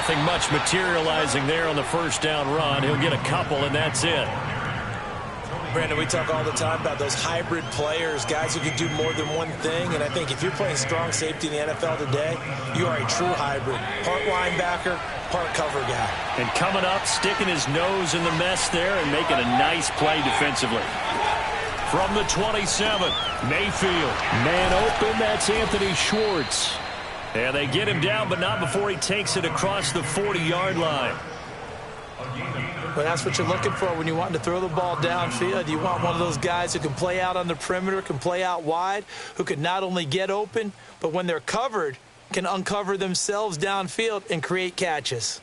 Nothing much materializing there on the first down run. He'll get a couple, and that's it. Brandon, we talk all the time about those hybrid players, guys who can do more than one thing. And I think if you're playing strong safety in the NFL today, you are a true hybrid. Part linebacker, part cover guy. And coming up, sticking his nose in the mess there and making a nice play defensively. From the 27, Mayfield. Man open, that's Anthony Schwartz. And they get him down, but not before he takes it across the 40-yard line. Well, that's what you're looking for when you want to throw the ball downfield. You want one of those guys who can play out on the perimeter, can play out wide, who can not only get open, but when they're covered, can uncover themselves downfield and create catches.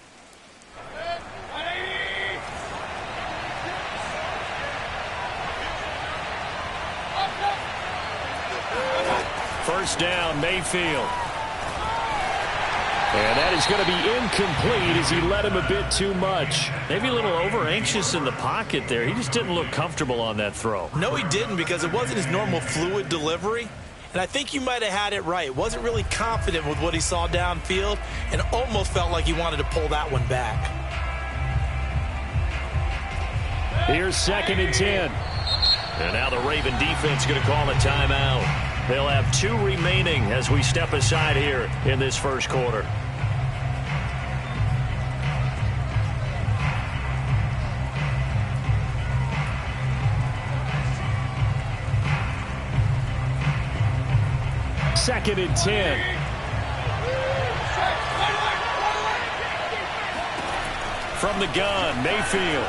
First down, Mayfield. And that is going to be incomplete as he led him a bit too much. Maybe a little over-anxious in the pocket there. He just didn't look comfortable on that throw. No, he didn't, because it wasn't his normal fluid delivery. And I think you might have had it right. Wasn't really confident with what he saw downfield and almost felt like he wanted to pull that one back. Here's 2nd and 10. And now the Raven defense going to call a timeout. They'll have 2 remaining as we step aside here in this first quarter. Second and 10. From the gun, Mayfield.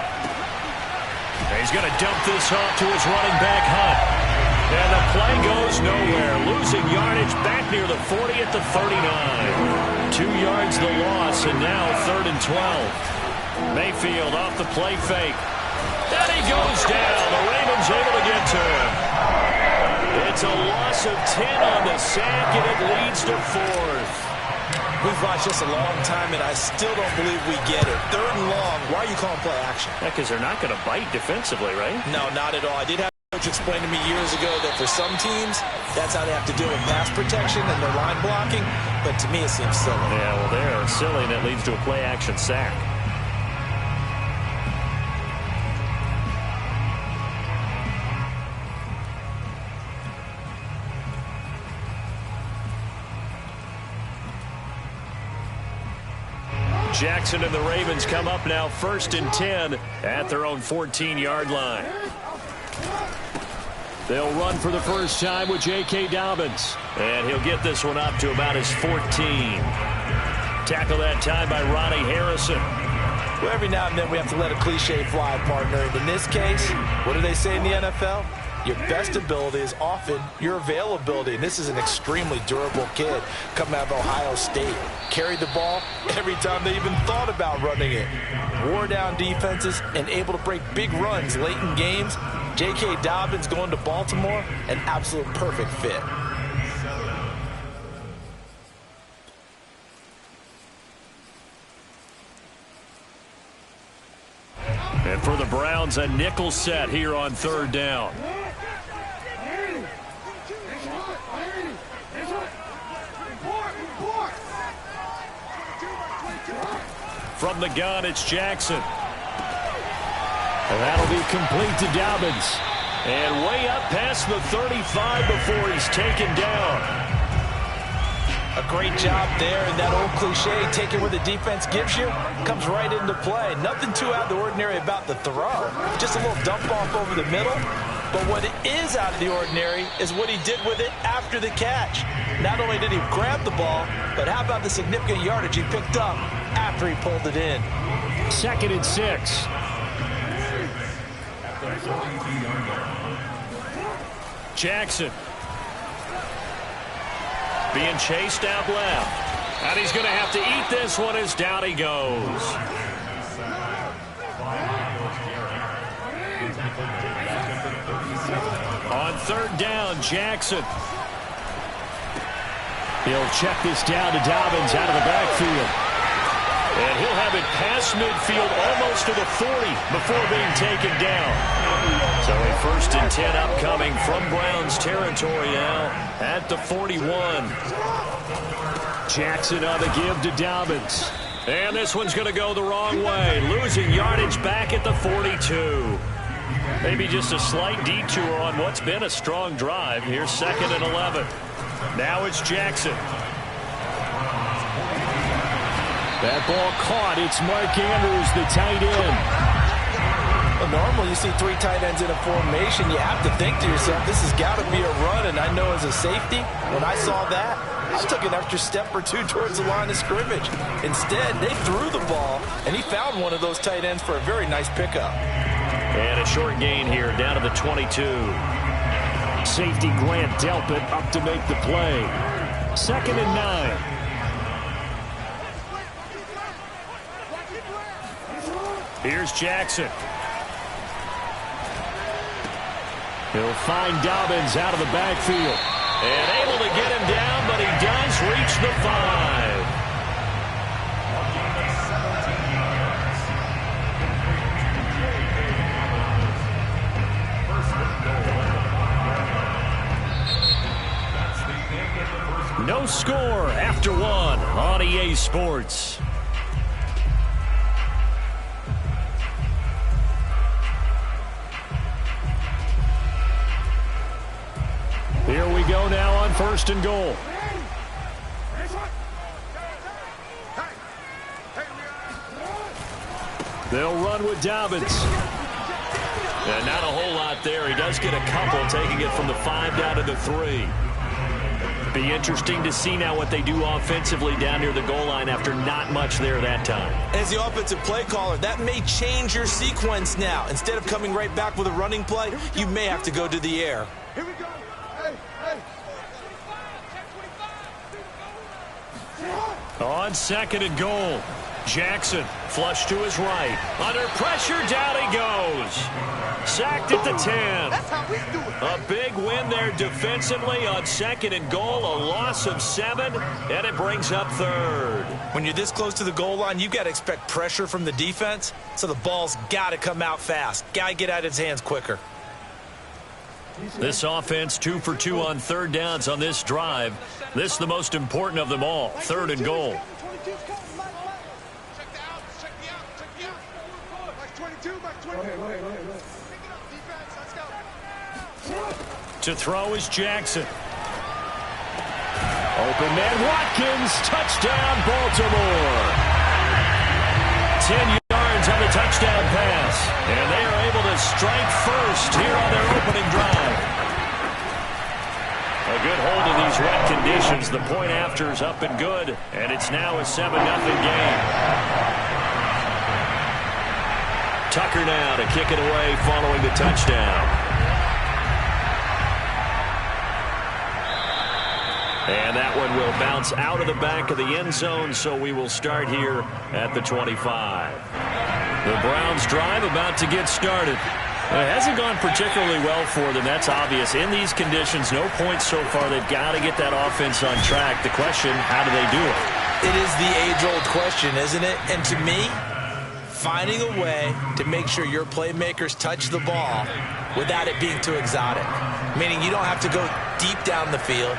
He's going to dump this off to his running back, Hunt. And the play goes nowhere. Losing yardage back near the 40 at the 39. 2 yards the loss, and now 3rd and 12. Mayfield off the play fake. And he goes down. The Ravens able to get to him. It's a loss of 10 on the sack, and it leads to 4th. We've watched this a long time, and I still don't believe we get it. 3rd and long. Why are you calling play action? Yeah, because they're not going to bite defensively, right? No, not at all. I did have a coach explain to me years ago that for some teams, that's how they have to deal with pass protection and their line blocking. But to me, it seems silly. Yeah, well, they're silly, and it leads to a play action sack. Jackson and the Ravens come up now 1st and 10 at their own 14-yard line. They'll run for the first time with J.K. Dobbins. And he'll get this one up to about his 14. Tackle that time by Ronnie Harrison. Well, every now and then we have to let a cliche fly, partner. And in this case, what do they say in the NFL? Your best ability is often your availability. And this is an extremely durable kid coming out of Ohio State. Carried the ball every time they even thought about running it. Wore down defenses and able to break big runs late in games. J.K. Dobbins going to Baltimore, an absolute perfect fit. And for the Browns, a nickel set here on 3rd down. From the gun, it's Jackson. And that'll be complete to Dobbins. And way up past the 35 before he's taken down. A great job there, and that old cliche, taking what the defense gives you, comes right into play. Nothing too out of the ordinary about the throw. Just a little dump off over the middle. But what is out of the ordinary is what he did with it after the catch. Not only did he grab the ball, but how about the significant yardage he picked up after he pulled it in. 2nd and 6. Jackson. Being chased out left. And he's going to have to eat this one as down he goes. On 3rd down, Jackson. He'll check this down to Dobbins out of the backfield. And he'll have it past midfield almost to the 40 before being taken down. So a 1st and 10 upcoming from Browns territory now at the 41. Jackson on the give to Dobbins. And this one's going to go the wrong way, losing yardage back at the 42. Maybe just a slight detour on what's been a strong drive. Here's 2nd and 11. Now it's Jackson. That ball caught. It's Mark Andrews, the tight end. Well, normally you see 3 tight ends in a formation. You have to think to yourself, this has got to be a run. And I know as a safety, when I saw that, I took an extra step or 2 towards the line of scrimmage. Instead, they threw the ball, and he found one of those tight ends for a very nice pickup. And a short gain here, down to the 22. Safety Grant Delpit up to make the play. 2nd and 9. Here's Jackson. He'll find Dobbins out of the backfield. And able to get him down, but he does reach the 5. No score after 1 on EA Sports. Here we go now on 1st and goal. They'll run with Dobbins. And not a whole lot there. He does get a couple, taking it from the 5 down to the 3. Be interesting to see now what they do offensively down near the goal line after not much there that time. As the offensive play caller, that may change your sequence now. Instead of coming right back with a running play, you may have to go to the air. Here we go. On 2nd and goal, Jackson flush to his right. Under pressure, down he goes. Sacked at the 10. That's how we do it. A big win there defensively on 2nd and goal, a loss of 7, and it brings up 3rd. When you're this close to the goal line, you've got to expect pressure from the defense, so the ball's got to come out fast. Got to get out of his hands quicker. This offense 2 for 2 on 3rd downs on this drive. This is the most important of them all, 3rd and goal. To throw is Jackson. Open man Watkins, touchdown Baltimore. 10 yards on the touchdown pass. And they are able to strike first here on their opening drive. A good hold in these wet conditions. The point after is up and good. And it's now a 7-0 game. Tucker now to kick it away following the touchdown. And that one will bounce out of the back of the end zone, so we will start here at the 25. The Browns drive about to get started. It hasn't gone particularly well for them, that's obvious. In these conditions, no points so far. They've got to get that offense on track. The question, how do they do it? It is the age-old question, isn't it? And to me, finding a way to make sure your playmakers touch the ball without it being too exotic. Meaning you don't have to go deep down the field.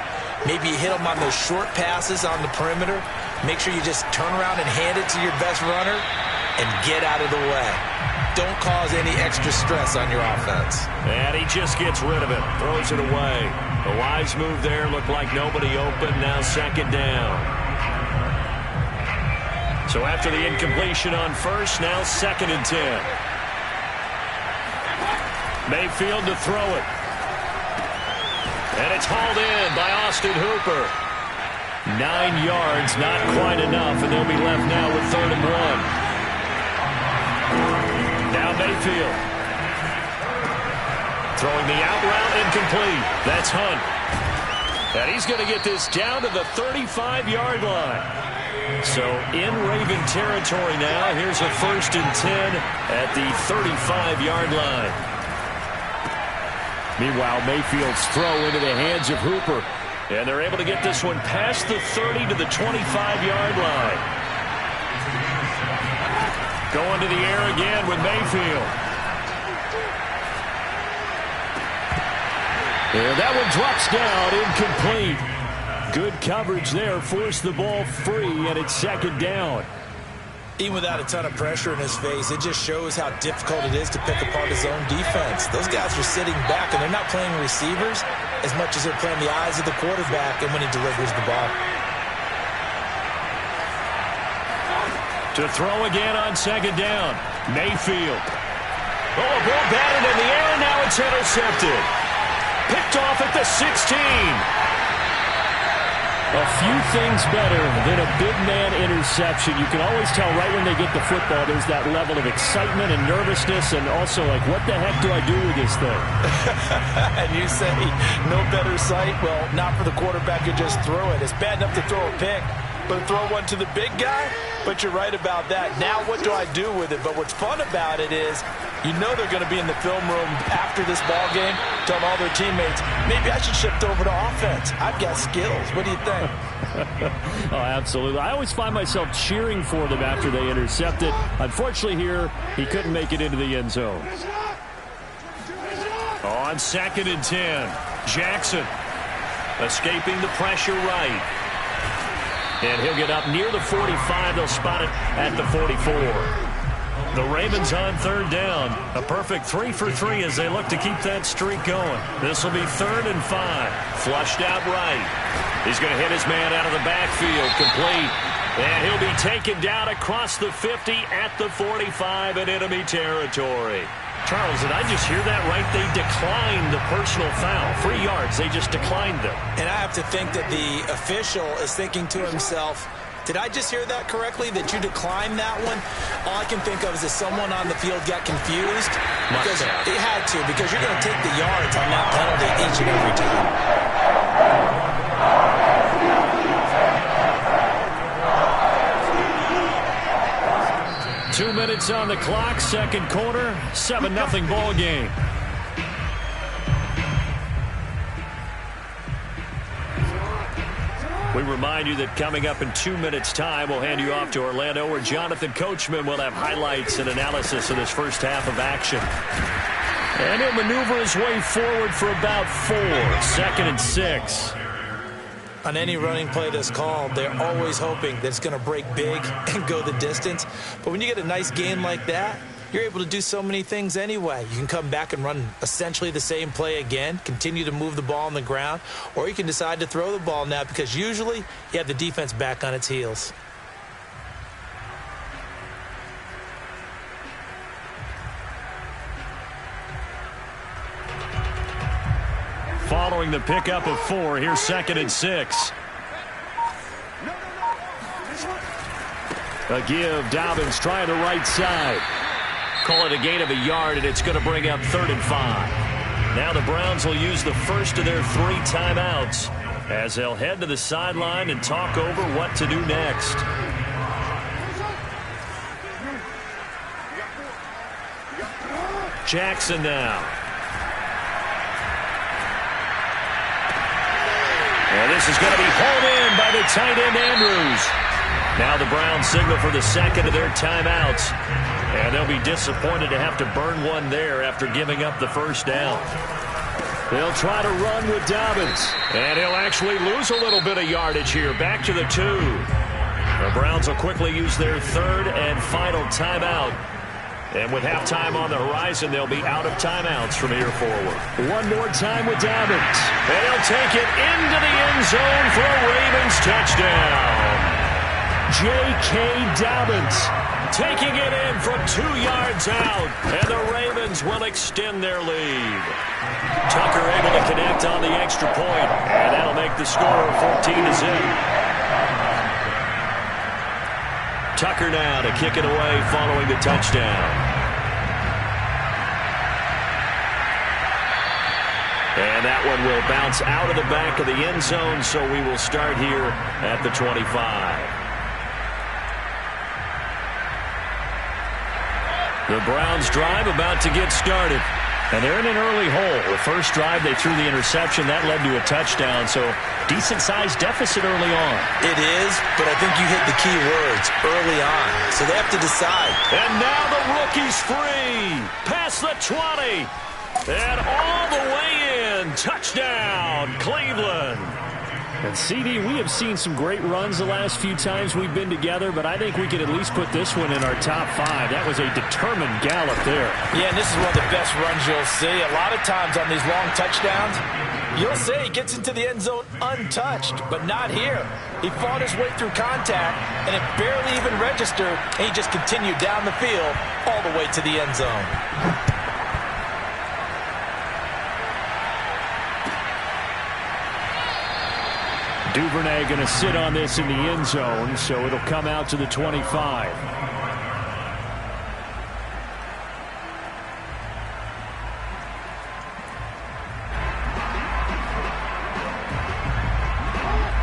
Maybe you hit them on those short passes on the perimeter. Make sure you just turn around and hand it to your best runner and get out of the way. Don't cause any extra stress on your offense. And he just gets rid of it, throws it away. The wise move there, looked like nobody open, now 2nd down. So after the incompletion on 1st, now 2nd and 10. Mayfield to throw it. And it's hauled in by Austin Hooper. 9 yards, not quite enough, and they'll be left now with 3rd and 1. Now Mayfield. Throwing the out route incomplete. That's Hunt. And he's going to get this down to the 35-yard line. So in Raven territory now. Here's a 1st and 10 at the 35-yard line. Meanwhile, Mayfield's throw into the hands of Hooper. And they're able to get this one past the 30 to the 25-yard line. Going to the air again with Mayfield. And that one drops down, incomplete. Good coverage there, forced the ball free, and it's 2nd down. Even without a ton of pressure in his face, it just shows how difficult it is to pick apart his own defense. Those guys are sitting back, and they're not playing receivers as much as they're playing the eyes of the quarterback and when he delivers the ball. To throw again on second down, Mayfield. Oh, a ball batted in the air, and now it's intercepted. Picked off at the 16. A few things better than a big man interception. You can always tell right when they get the football, there's that level of excitement and nervousness, and also like, what the heck do I do with this thing? And you say, no better sight? Well, not for the quarterback who just threw it. It's bad enough to throw a pick, but to throw one to the big guy? But you're right about that. Now what do I do with it? But what's fun about it is, you know they're going to be in the film room after this ball game, telling all their teammates, maybe I should shift over to offense. I've got skills. What do you think? Oh, absolutely. I always find myself cheering for them after they intercept it. Unfortunately here, he couldn't make it into the end zone. On 2nd and 10, Jackson escaping the pressure right. And he'll get up near the 45. They'll spot it at the 44. The Ravens on 3rd down. A perfect 3 for 3 as they look to keep that streak going. This will be 3rd and 5. Flushed out right. He's going to hit his man out of the backfield. Complete. And he'll be taken down across the 50 at the 45 in enemy territory. Charles, did I just hear that right? They declined the personal foul. 3 yards. They just declined them. And I have to think that the official is thinking to himself, did I just hear that correctly, that you declined that one? All I can think of is that someone on the field got confused. Because it had to, because you're going to take the yards on that penalty each and every time. 2 minutes on the clock, second quarter, 7-0 ball game. We remind you that coming up in 2 minutes' time, we'll hand you off to Orlando, where Jonathan Coachman will have highlights and analysis of this first half of action. And he'll maneuver his way forward for about 4, 2nd and 6. On any running play that's called, they're always hoping that it's going to break big and go the distance. But when you get a nice game like that, you're able to do so many things anyway. You can come back and run essentially the same play again, continue to move the ball on the ground, or you can decide to throw the ball now because usually you have the defense back on its heels. Following the pickup of 4, here's 2nd and 6. A give, Dobbins trying the right side. Call it a gain of a yard, and it's going to bring up 3rd and 5. Now the Browns will use the first of their 3 timeouts as they'll head to the sideline and talk over what to do next. Jackson now. And this is going to be hauled in by the tight end, Andrews. Now the Browns signal for the second of their timeouts. And they'll be disappointed to have to burn one there after giving up the first down. They'll try to run with Dobbins. And he'll actually lose a little bit of yardage here. Back to the 2. The Browns will quickly use their 3rd and final timeout. And with halftime on the horizon, they'll be out of timeouts from here forward. One more time with Dobbins. And he'll take it into the end zone for a Ravens touchdown. J.K. Dobbins taking it in from 2 yards out. And the Ravens will extend their lead. Tucker able to connect on the extra point. And that'll make the score 14-0. Tucker now to kick it away following the touchdown. And that one will bounce out of the back of the end zone, so we will start here at the 25. The Browns drive about to get started. And they're in an early hole. The first drive, they threw the interception. That led to a touchdown, so decent-sized deficit early on. It is, but I think you hit the key words, early on. So they have to decide. And now the rookie's free. Past the 20. And all the way in. Touchdown, Cleveland. And CD, we have seen some great runs the last few times we've been together, but I think we could at least put this one in our top 5. That was a determined gallop there. Yeah, and this is one of the best runs you'll see. A lot of times on these long touchdowns, you'll say he gets into the end zone untouched, but not here. He fought his way through contact, and it barely even registered, and he just continued down the field all the way to the end zone. Duvernay going to sit on this in the end zone, so it'll come out to the 25.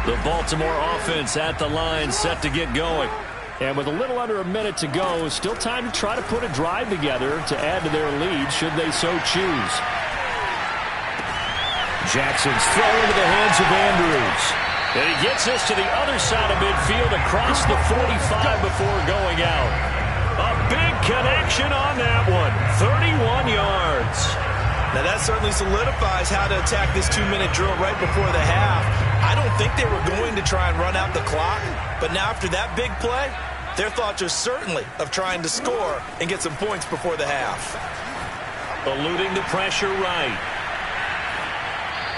The Baltimore offense at the line, set to get going. And with a little under a minute to go, still time to try to put a drive together to add to their lead should they so choose. Jackson's throw into the hands of Andrews. And he gets us to the other side of midfield across the 45 before going out. A big connection on that one. 31 yards. Now that certainly solidifies how to attack this 2-minute drill right before the half. I don't think they were going to try and run out the clock, but now after that big play, their thoughts are certainly of trying to score and get some points before the half. Eluding the pressure right.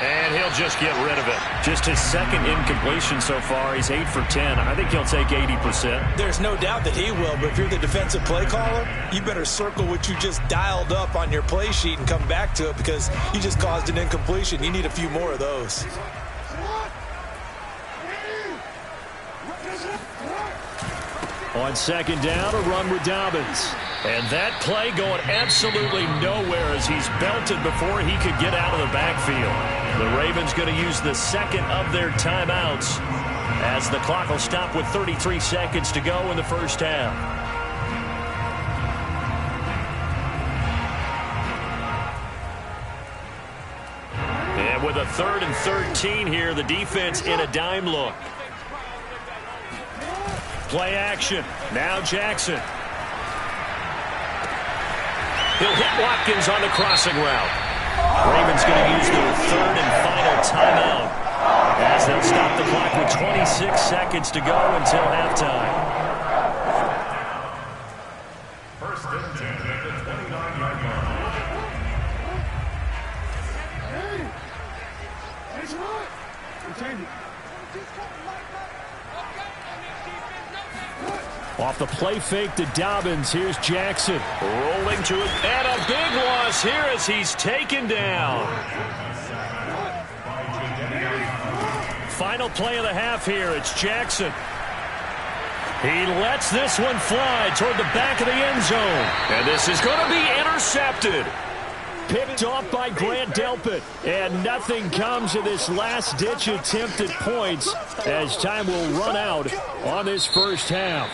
And he'll just get rid of it. Just his second incompletion so far. He's 8 for 10. I think he'll take 80%. There's no doubt that he will, but if you're the defensive play caller, you better circle what you just dialed up on your play sheet and come back to it because you just caused an incompletion. You need a few more of those. On second down, a run with Dobbins. And that play going absolutely nowhere as he's belted before he could get out of the backfield. The Ravens going to use the second of their timeouts as the clock will stop with 33 seconds to go in the first half. And with a 3rd and 13 here, the defense in a dime look. Play action. Now Jackson. He'll hit Watkins on the crossing route. Ravens going to use their 3rd and final timeout as they'll stop the clock with 26 seconds to go until halftime. First and 10 at the 29-yard line. Off the play fake to Dobbins. Here's Jackson. Rolling to it. And a big loss here as he's taken down. Final play of the half here. It's Jackson. He lets this one fly toward the back of the end zone. And this is going to be intercepted. Picked off by Grant Delpit. And nothing comes of this last-ditch attempt at points as time will run out on this first half.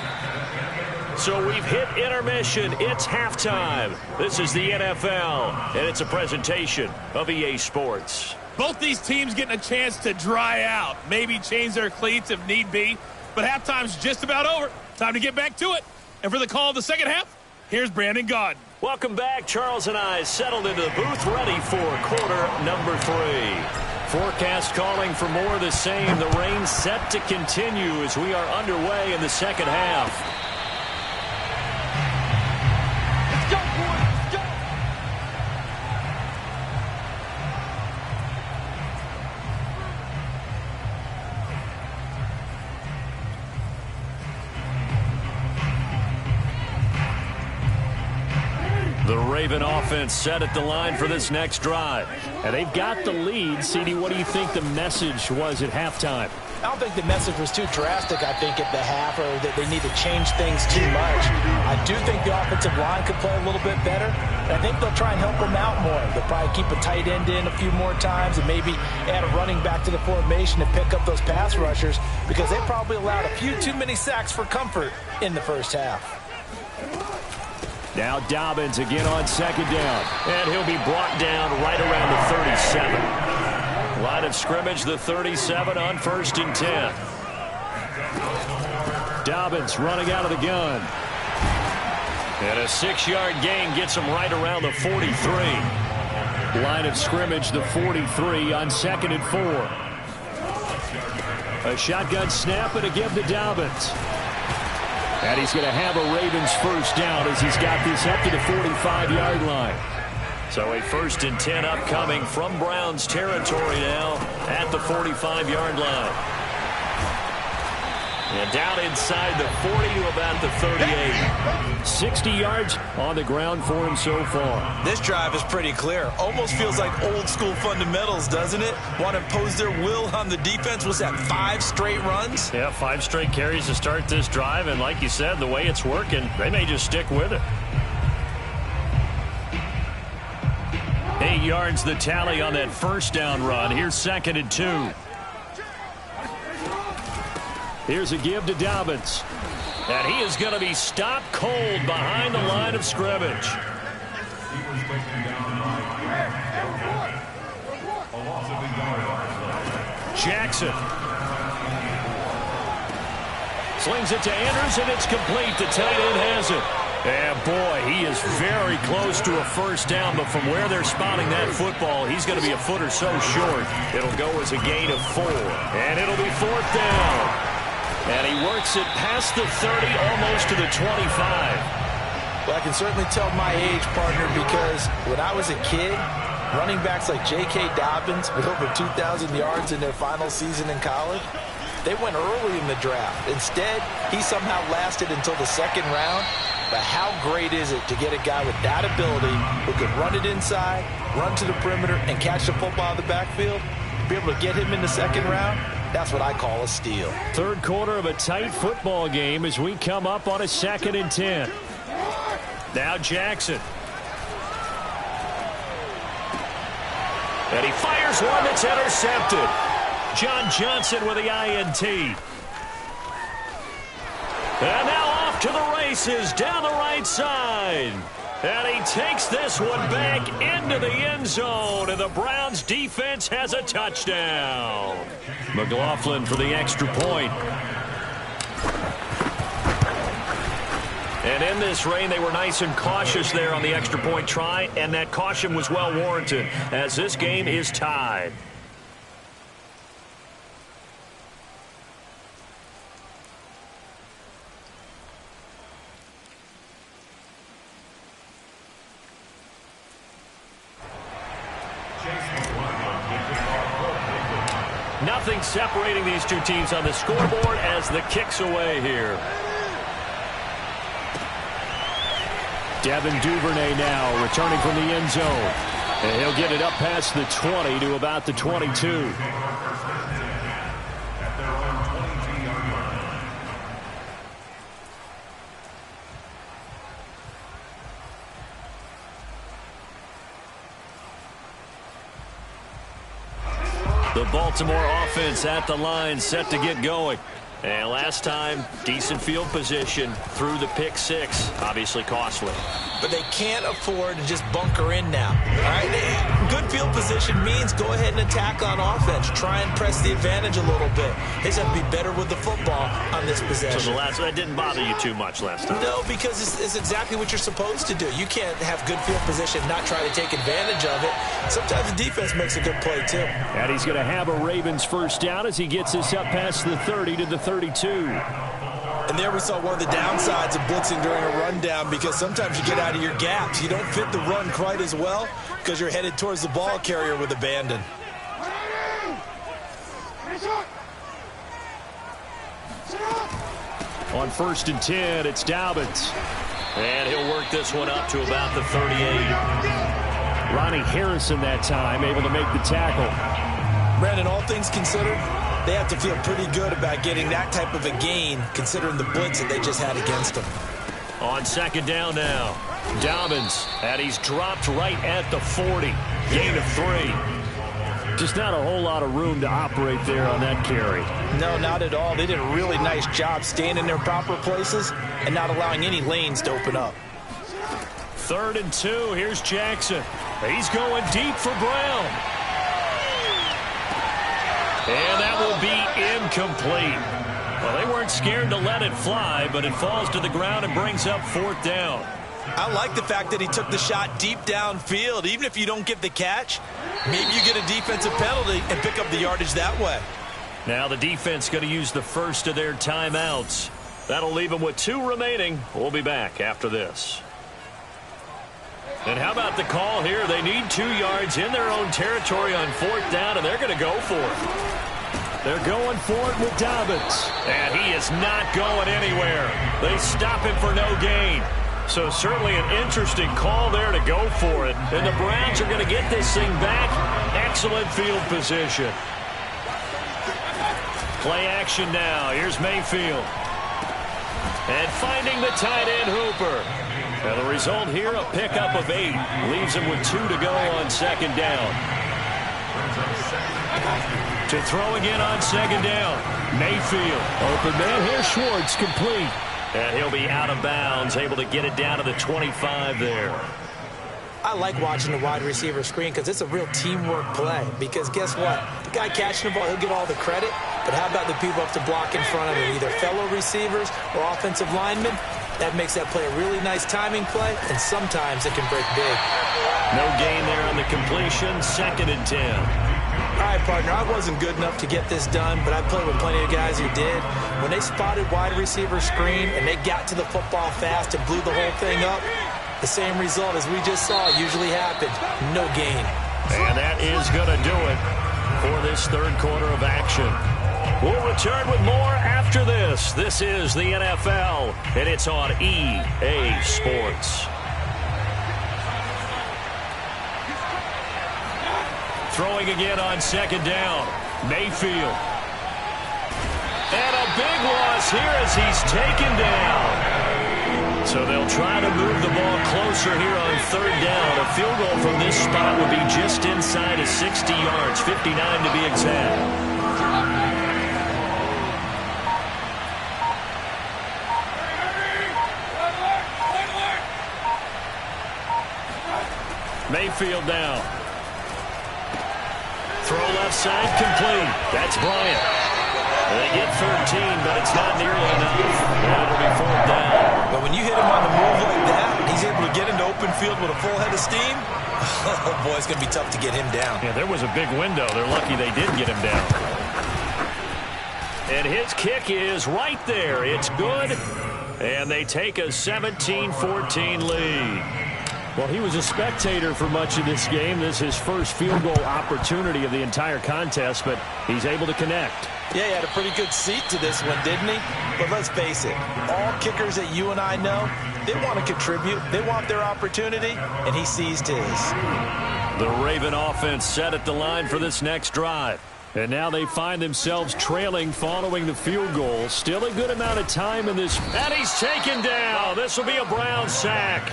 So we've hit intermission. It's halftime. This is the NFL, and it's a presentation of EA Sports. Both these teams getting a chance to dry out, maybe change their cleats if need be, but halftime's just about over. Time to get back to it. And for the call of the second half, here's Brandon Gaudin. Welcome back. Charles and I settled into the booth ready for quarter number 3. Forecast calling for more of the same. The rain set to continue as we are underway in the second half. Let's go, boys. Let's go. The Raven offense set at the line for this next drive. And they've got the lead. CD, what do you think the message was at halftime? I don't think the message was too drastic, I think, at the half, or that they need to change things too much. I do think the offensive line could play a little bit better. And I think they'll try and help them out more. They'll probably keep a tight end in a few more times and maybe add a running back to the formation to pick up those pass rushers because they probably allowed a few too many sacks for comfort in the first half. Now Dobbins again on second down. And he'll be brought down right around the 37. Line of scrimmage, the 37 on 1st and 10. Dobbins running out of the gun. And a 6-yard gain gets him right around the 43. Line of scrimmage, the 43 on 2nd and 4. A shotgun snap and a give to Dobbins. And he's going to have a Ravens first down as he's got this up to the 45-yard line. So a 1st and 10 upcoming from Browns territory now at the 45-yard line. And down inside the 40 to about the 38. 60 yards on the ground for him so far. This drive is pretty clear. Almost feels like old school fundamentals, doesn't it? Want to impose their will on the defense. Was that 5 straight runs? Yeah, 5 straight carries to start this drive. And like you said, the way it's working, they may just stick with it. 8 yards the tally on that first down run. Here's 2nd and 2. Here's a give to Dobbins. And he is going to be stopped cold behind the line of scrimmage. Jackson. Slings it to Andrews, and it's complete. The tight end has it. And boy, he is very close to a first down, but from where they're spotting that football, he's going to be a foot or so short. It'll go as a gain of 4, and it'll be 4th down. And he works it past the 30, almost to the 25. Well, I can certainly tell my age, partner, because when I was a kid, running backs like J.K. Dobbins with over 2,000 yards in their final season in college, they went early in the draft. Instead, he somehow lasted until the 2nd round. But how great is it to get a guy with that ability who could run it inside, run to the perimeter, and catch the football in the backfield? Be able to get him in the 2nd round? That's what I call a steal. 3rd quarter of a tight football game as we come up on a 2nd and 10. Now Jackson. And he fires one that's intercepted. John Johnson with the INT. And now off to the races down the right side. And he takes this one back into the end zone, and the Browns defense has a touchdown. McLaughlin for the extra point. And in this rain, they were nice and cautious there on the extra point try, and that caution was well warranted as this game is tied. Nothing separating these two teams on the scoreboard as the kick's away here. Devin Duvernay now returning from the end zone. And he'll get it up past the 20 to about the 22. The Baltimore offense at the line, set to get going. And last time, decent field position through the pick 6, obviously costly. But they can't afford to just bunker in now. All right, good field position means go ahead and attack on offense. Try and press the advantage a little bit. They just have to be better with the football on this possession. So that didn't bother you too much last time? No, because it's exactly what you're supposed to do. You can't have good field position, not try to take advantage of it. Sometimes the defense makes a good play, too. And he's going to have a Ravens first down as he gets this up past the 30 to the 32. And there we saw one of the downsides of blitzing during a rundown, because sometimes you get out of your gaps. You don't fit the run quite as well because you're headed towards the ball carrier with abandon. On 1st and 10, it's Dobbins. And he'll work this one up to about the 38. Ronnie Harrison that time able to make the tackle. Brandon, all things considered, they have to feel pretty good about getting that type of a gain, considering the blitz that they just had against them. On 2nd down now, Dobbins, and he's dropped right at the 40. Gain of 3. Just not a whole lot of room to operate there on that carry. No, not at all. They did a really nice job staying in their proper places and not allowing any lanes to open up. 3rd and 2, here's Jackson. He's going deep for Brown. And that will be incomplete. Well, they weren't scared to let it fly, but it falls to the ground and brings up 4th down. I like the fact that he took the shot deep downfield. Even if you don't get the catch, maybe you get a defensive penalty and pick up the yardage that way. Now the defense going to use the first of their timeouts. That'll leave them with 2 remaining. We'll be back after this. And how about the call here? They need 2 yards in their own territory on 4th down, and they're going to go for it. They're going for it with Dobbins. And he is not going anywhere. They stop him for no gain. So certainly an interesting call there to go for it. And the Browns are going to get this thing back. Excellent field position. Play action now. Here's Mayfield. And finding the tight end Hooper. Now the result here, a pickup of 8. Leaves him with 2 to go on 2nd down. To throw again on 2nd down. Mayfield. Open man here. Schwartz complete. And he'll be out of bounds, able to get it down to the 25 there. I like watching the wide receiver screen because it's a real teamwork play. Because guess what? The guy catching the ball, he'll get all the credit. But how about the people up to block in front of him, either fellow receivers or offensive linemen? That makes that play a really nice timing play, and sometimes it can break big. No gain there on the completion, 2nd and 10. All right, partner, I wasn't good enough to get this done, but I played with plenty of guys who did. When they spotted wide receiver screen and they got to the football fast and blew the whole thing up, the same result as we just saw usually happened. No gain. And that is going to do it for this 3rd quarter of action. We'll return with more after this. This is the NFL, and it's on EA Sports. Throwing again on 2nd down. Mayfield. And a big loss here as he's taken down. So they'll try to move the ball closer here on 3rd down. A field goal from this spot would be just inside of 60 yards, 59 to be exact. Mayfield now. Throw left side complete. That's Bryant. They get 13, but it's not nearly enough. And it'll be 4th down. But when you hit him on the move like that, he's able to get into open field with a full head of steam. Oh, boy, it's going to be tough to get him down. Yeah, there was a big window. They're lucky they did get him down. And his kick is right there. It's good. And they take a 17-14 lead. Well, he was a spectator for much of this game. This is his first field goal opportunity of the entire contest, but he's able to connect. Yeah, he had a pretty good seat to this one, didn't he? But let's face it, all kickers that you and I know, they want to contribute. They want their opportunity, and he seized his. The Raven offense set at the line for this next drive. And now they find themselves trailing following the field goal. Still a good amount of time in this. And he's taken down. This will be a Brown sack.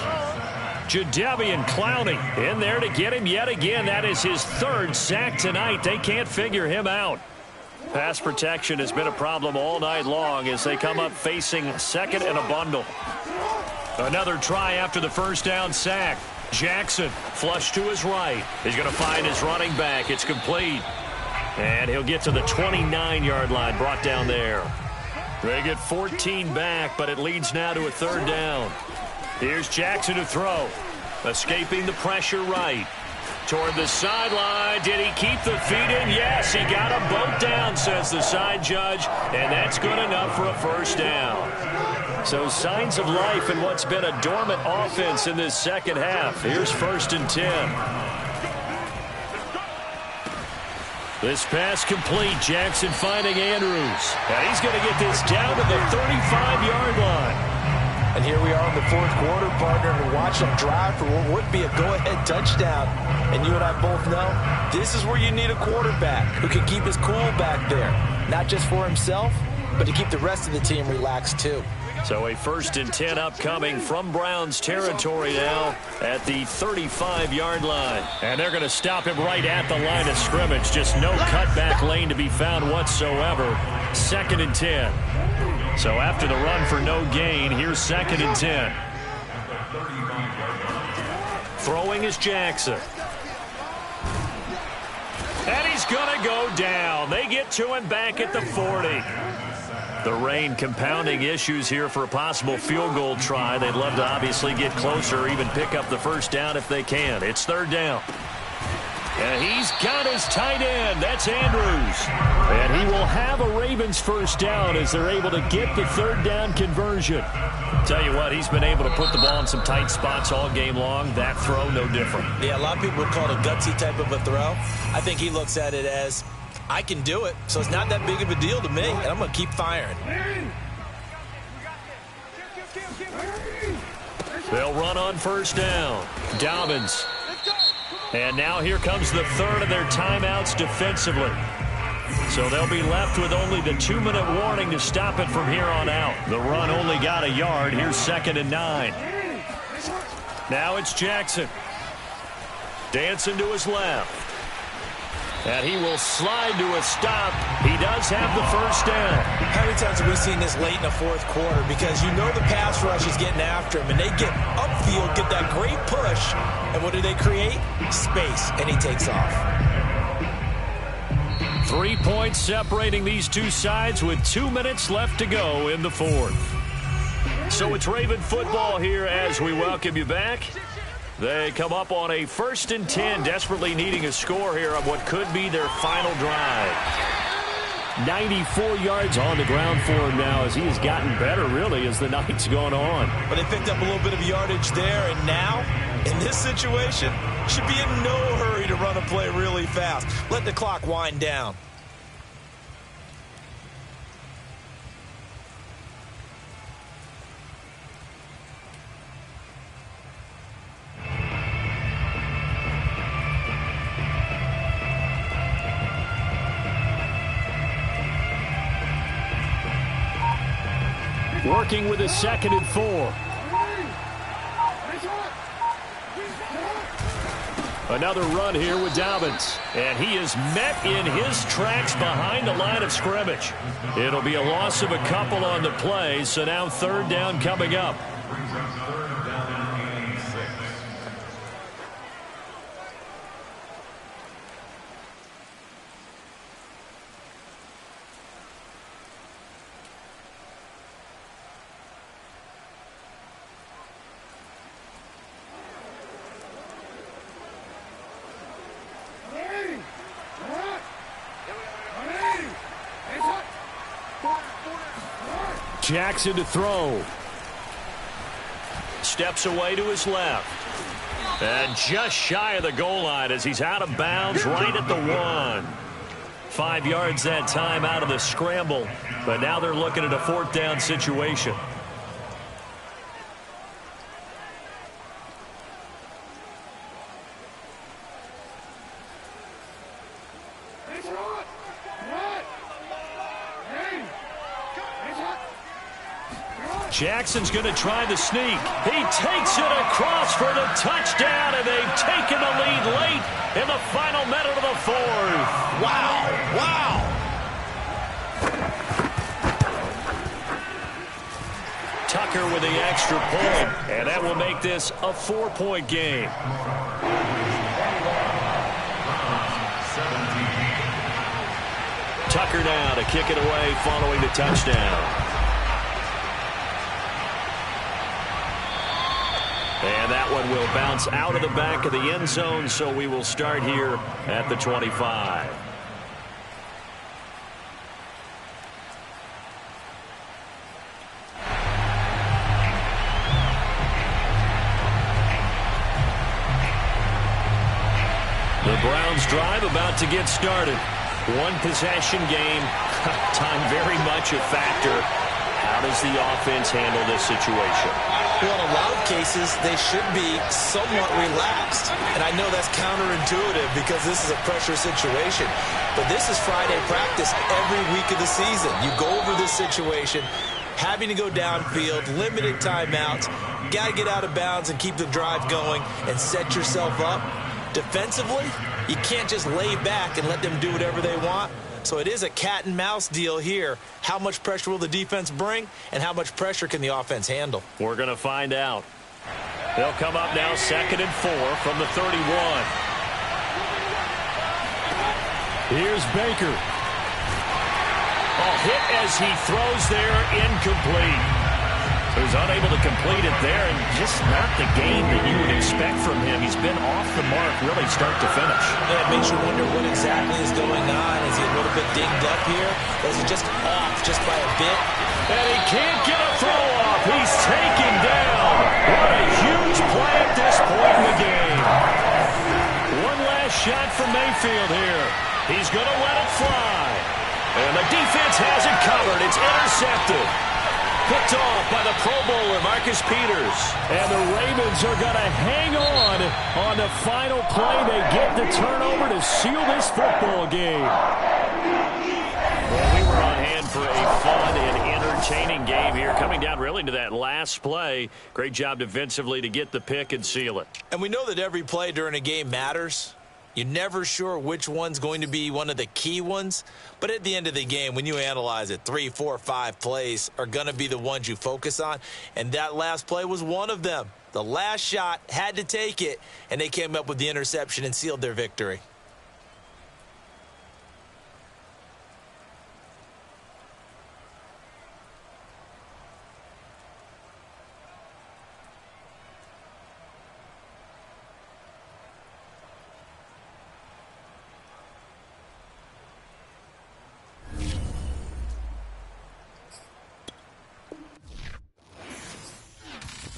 Jadeveon Clowney in there to get him yet again. That is his 3rd sack tonight. They can't figure him out. Pass protection has been a problem all night long as they come up facing 2nd and a bundle. Another try after the 1st down sack. Jackson flush to his right. He's going to find his running back. It's complete. And he'll get to the 29-yard line, brought down there. They get 14 back, but it leads now to a 3rd down. Here's Jackson to throw. Escaping the pressure right. Toward the sideline. Did he keep the feet in? Yes, he got them both down, says the side judge. And that's good enough for a 1st down. So signs of life in what's been a dormant offense in this 2nd half. Here's 1st and 10. This pass complete. Jackson finding Andrews. And he's going to get this down to the 35-yard line. And here we are in the 4th quarter, partner, and watch them drive for what would be a go-ahead touchdown. And you and I both know this is where you need a quarterback who can keep his cool back there. Not just for himself, but to keep the rest of the team relaxed too. So a 1st and 10 upcoming from Browns territory now at the 35-yard line. And they're going to stop him right at the line of scrimmage. Just no cutback lane to be found whatsoever. 2nd and 10. So after the run for no gain, here's 2nd and 10. Throwing is Jackson. And he's going to go down. They get to him back at the 40. The rain compounding issues here for a possible field goal try. They'd love to obviously get closer or even pick up the 1st down if they can. It's 3rd down. And he's got his tight end. That's Andrews. And he will have a Ravens first down as they're able to get the third down conversion. Tell you what, he's been able to put the ball in some tight spots all game long. That throw, no different. Yeah, a lot of people would call it a gutsy type of a throw. I think he looks at it as, I can do it, so it's not that big of a deal to me, and I'm going to keep firing. They'll run on first down. Dobbins. And now here comes the third of their timeouts defensively. So they'll be left with only the 2-minute warning to stop it from here on out. The run only got a yard. Here's 2nd and 9. Now it's Jackson. Dancing to his left. And he will slide to a stop. He does have the first down. How many times have we seen this late in the fourth quarter? Because you know the pass rush is getting after him, and they get upfield, get that great push, and what do they create? Space, and he takes off. 3 points separating these two sides with 2 minutes left to go in the fourth. So it's Raven football here as we welcome you back. They come up on a 1st and 10, desperately needing a score here on what could be their final drive. 94 yards on the ground for him now as he has gotten better, really, as the night's gone on. But they picked up a little bit of yardage there, and now, in this situation, should be in no hurry to run a play really fast. Let the clock wind down. Working with a 2nd and 4. Another run here with Dobbins. And he is met in his tracks behind the line of scrimmage. It'll be a loss of a couple on the play, so now 3rd down coming up. Jackson to throw. Steps away to his left. And just shy of the goal line as he's out of bounds right at the 1. 5 yards that time out of the scramble. But now they're looking at a 4th down situation. Jackson's going to try the sneak. He takes it across for the touchdown, and they've taken the lead late in the final minute of the 4th. Wow. Wow. Tucker with the extra point, and that will make this a 4-point game. Tucker now to kick it away following the touchdown. And that one will bounce out of the back of the end zone, so we will start here at the 25. The Browns drive about to get started. One possession game, time very much a factor. How does the offense handle this situation? Well, in a lot of cases, they should be somewhat relaxed. And I know that's counterintuitive because this is a pressure situation. But this is Friday practice every week of the season. You go over this situation, having to go downfield, limited timeouts, got to get out of bounds and keep the drive going and set yourself up. Defensively, you can't just lay back and let them do whatever they want. So it is a cat and mouse deal here. How much pressure will the defense bring, and how much pressure can the offense handle? We're going to find out. They'll come up now 2nd and 4 from the 31. Here's Baker. A hit as he throws there, incomplete. who's unable to complete it there, and just not the game that you would expect from him. He's been off the mark really start to finish. Yeah, it makes you wonder what exactly is going on. Is he a little bit dinged up here? Or is he just off just by a bit? And he can't get a throw off. He's taken down. What a huge play at this point in the game. One last shot from Mayfield here. He's going to let it fly. And the defense has it covered. It's intercepted. Picked off by the Pro Bowler, Marcus Peters. And the Ravens are going to hang on the final play. They get the turnover to seal this football game. Well, we were on hand for a fun and entertaining game here, coming down really to that last play. Great job defensively to get the pick and seal it. And we know that every play during a game matters. You're never sure which one's going to be one of the key ones. But at the end of the game, when you analyze it, 3, 4, 5 plays are going to be the ones you focus on. And that last play was one of them. The last shot had to take it, and they came up with the interception and sealed their victory.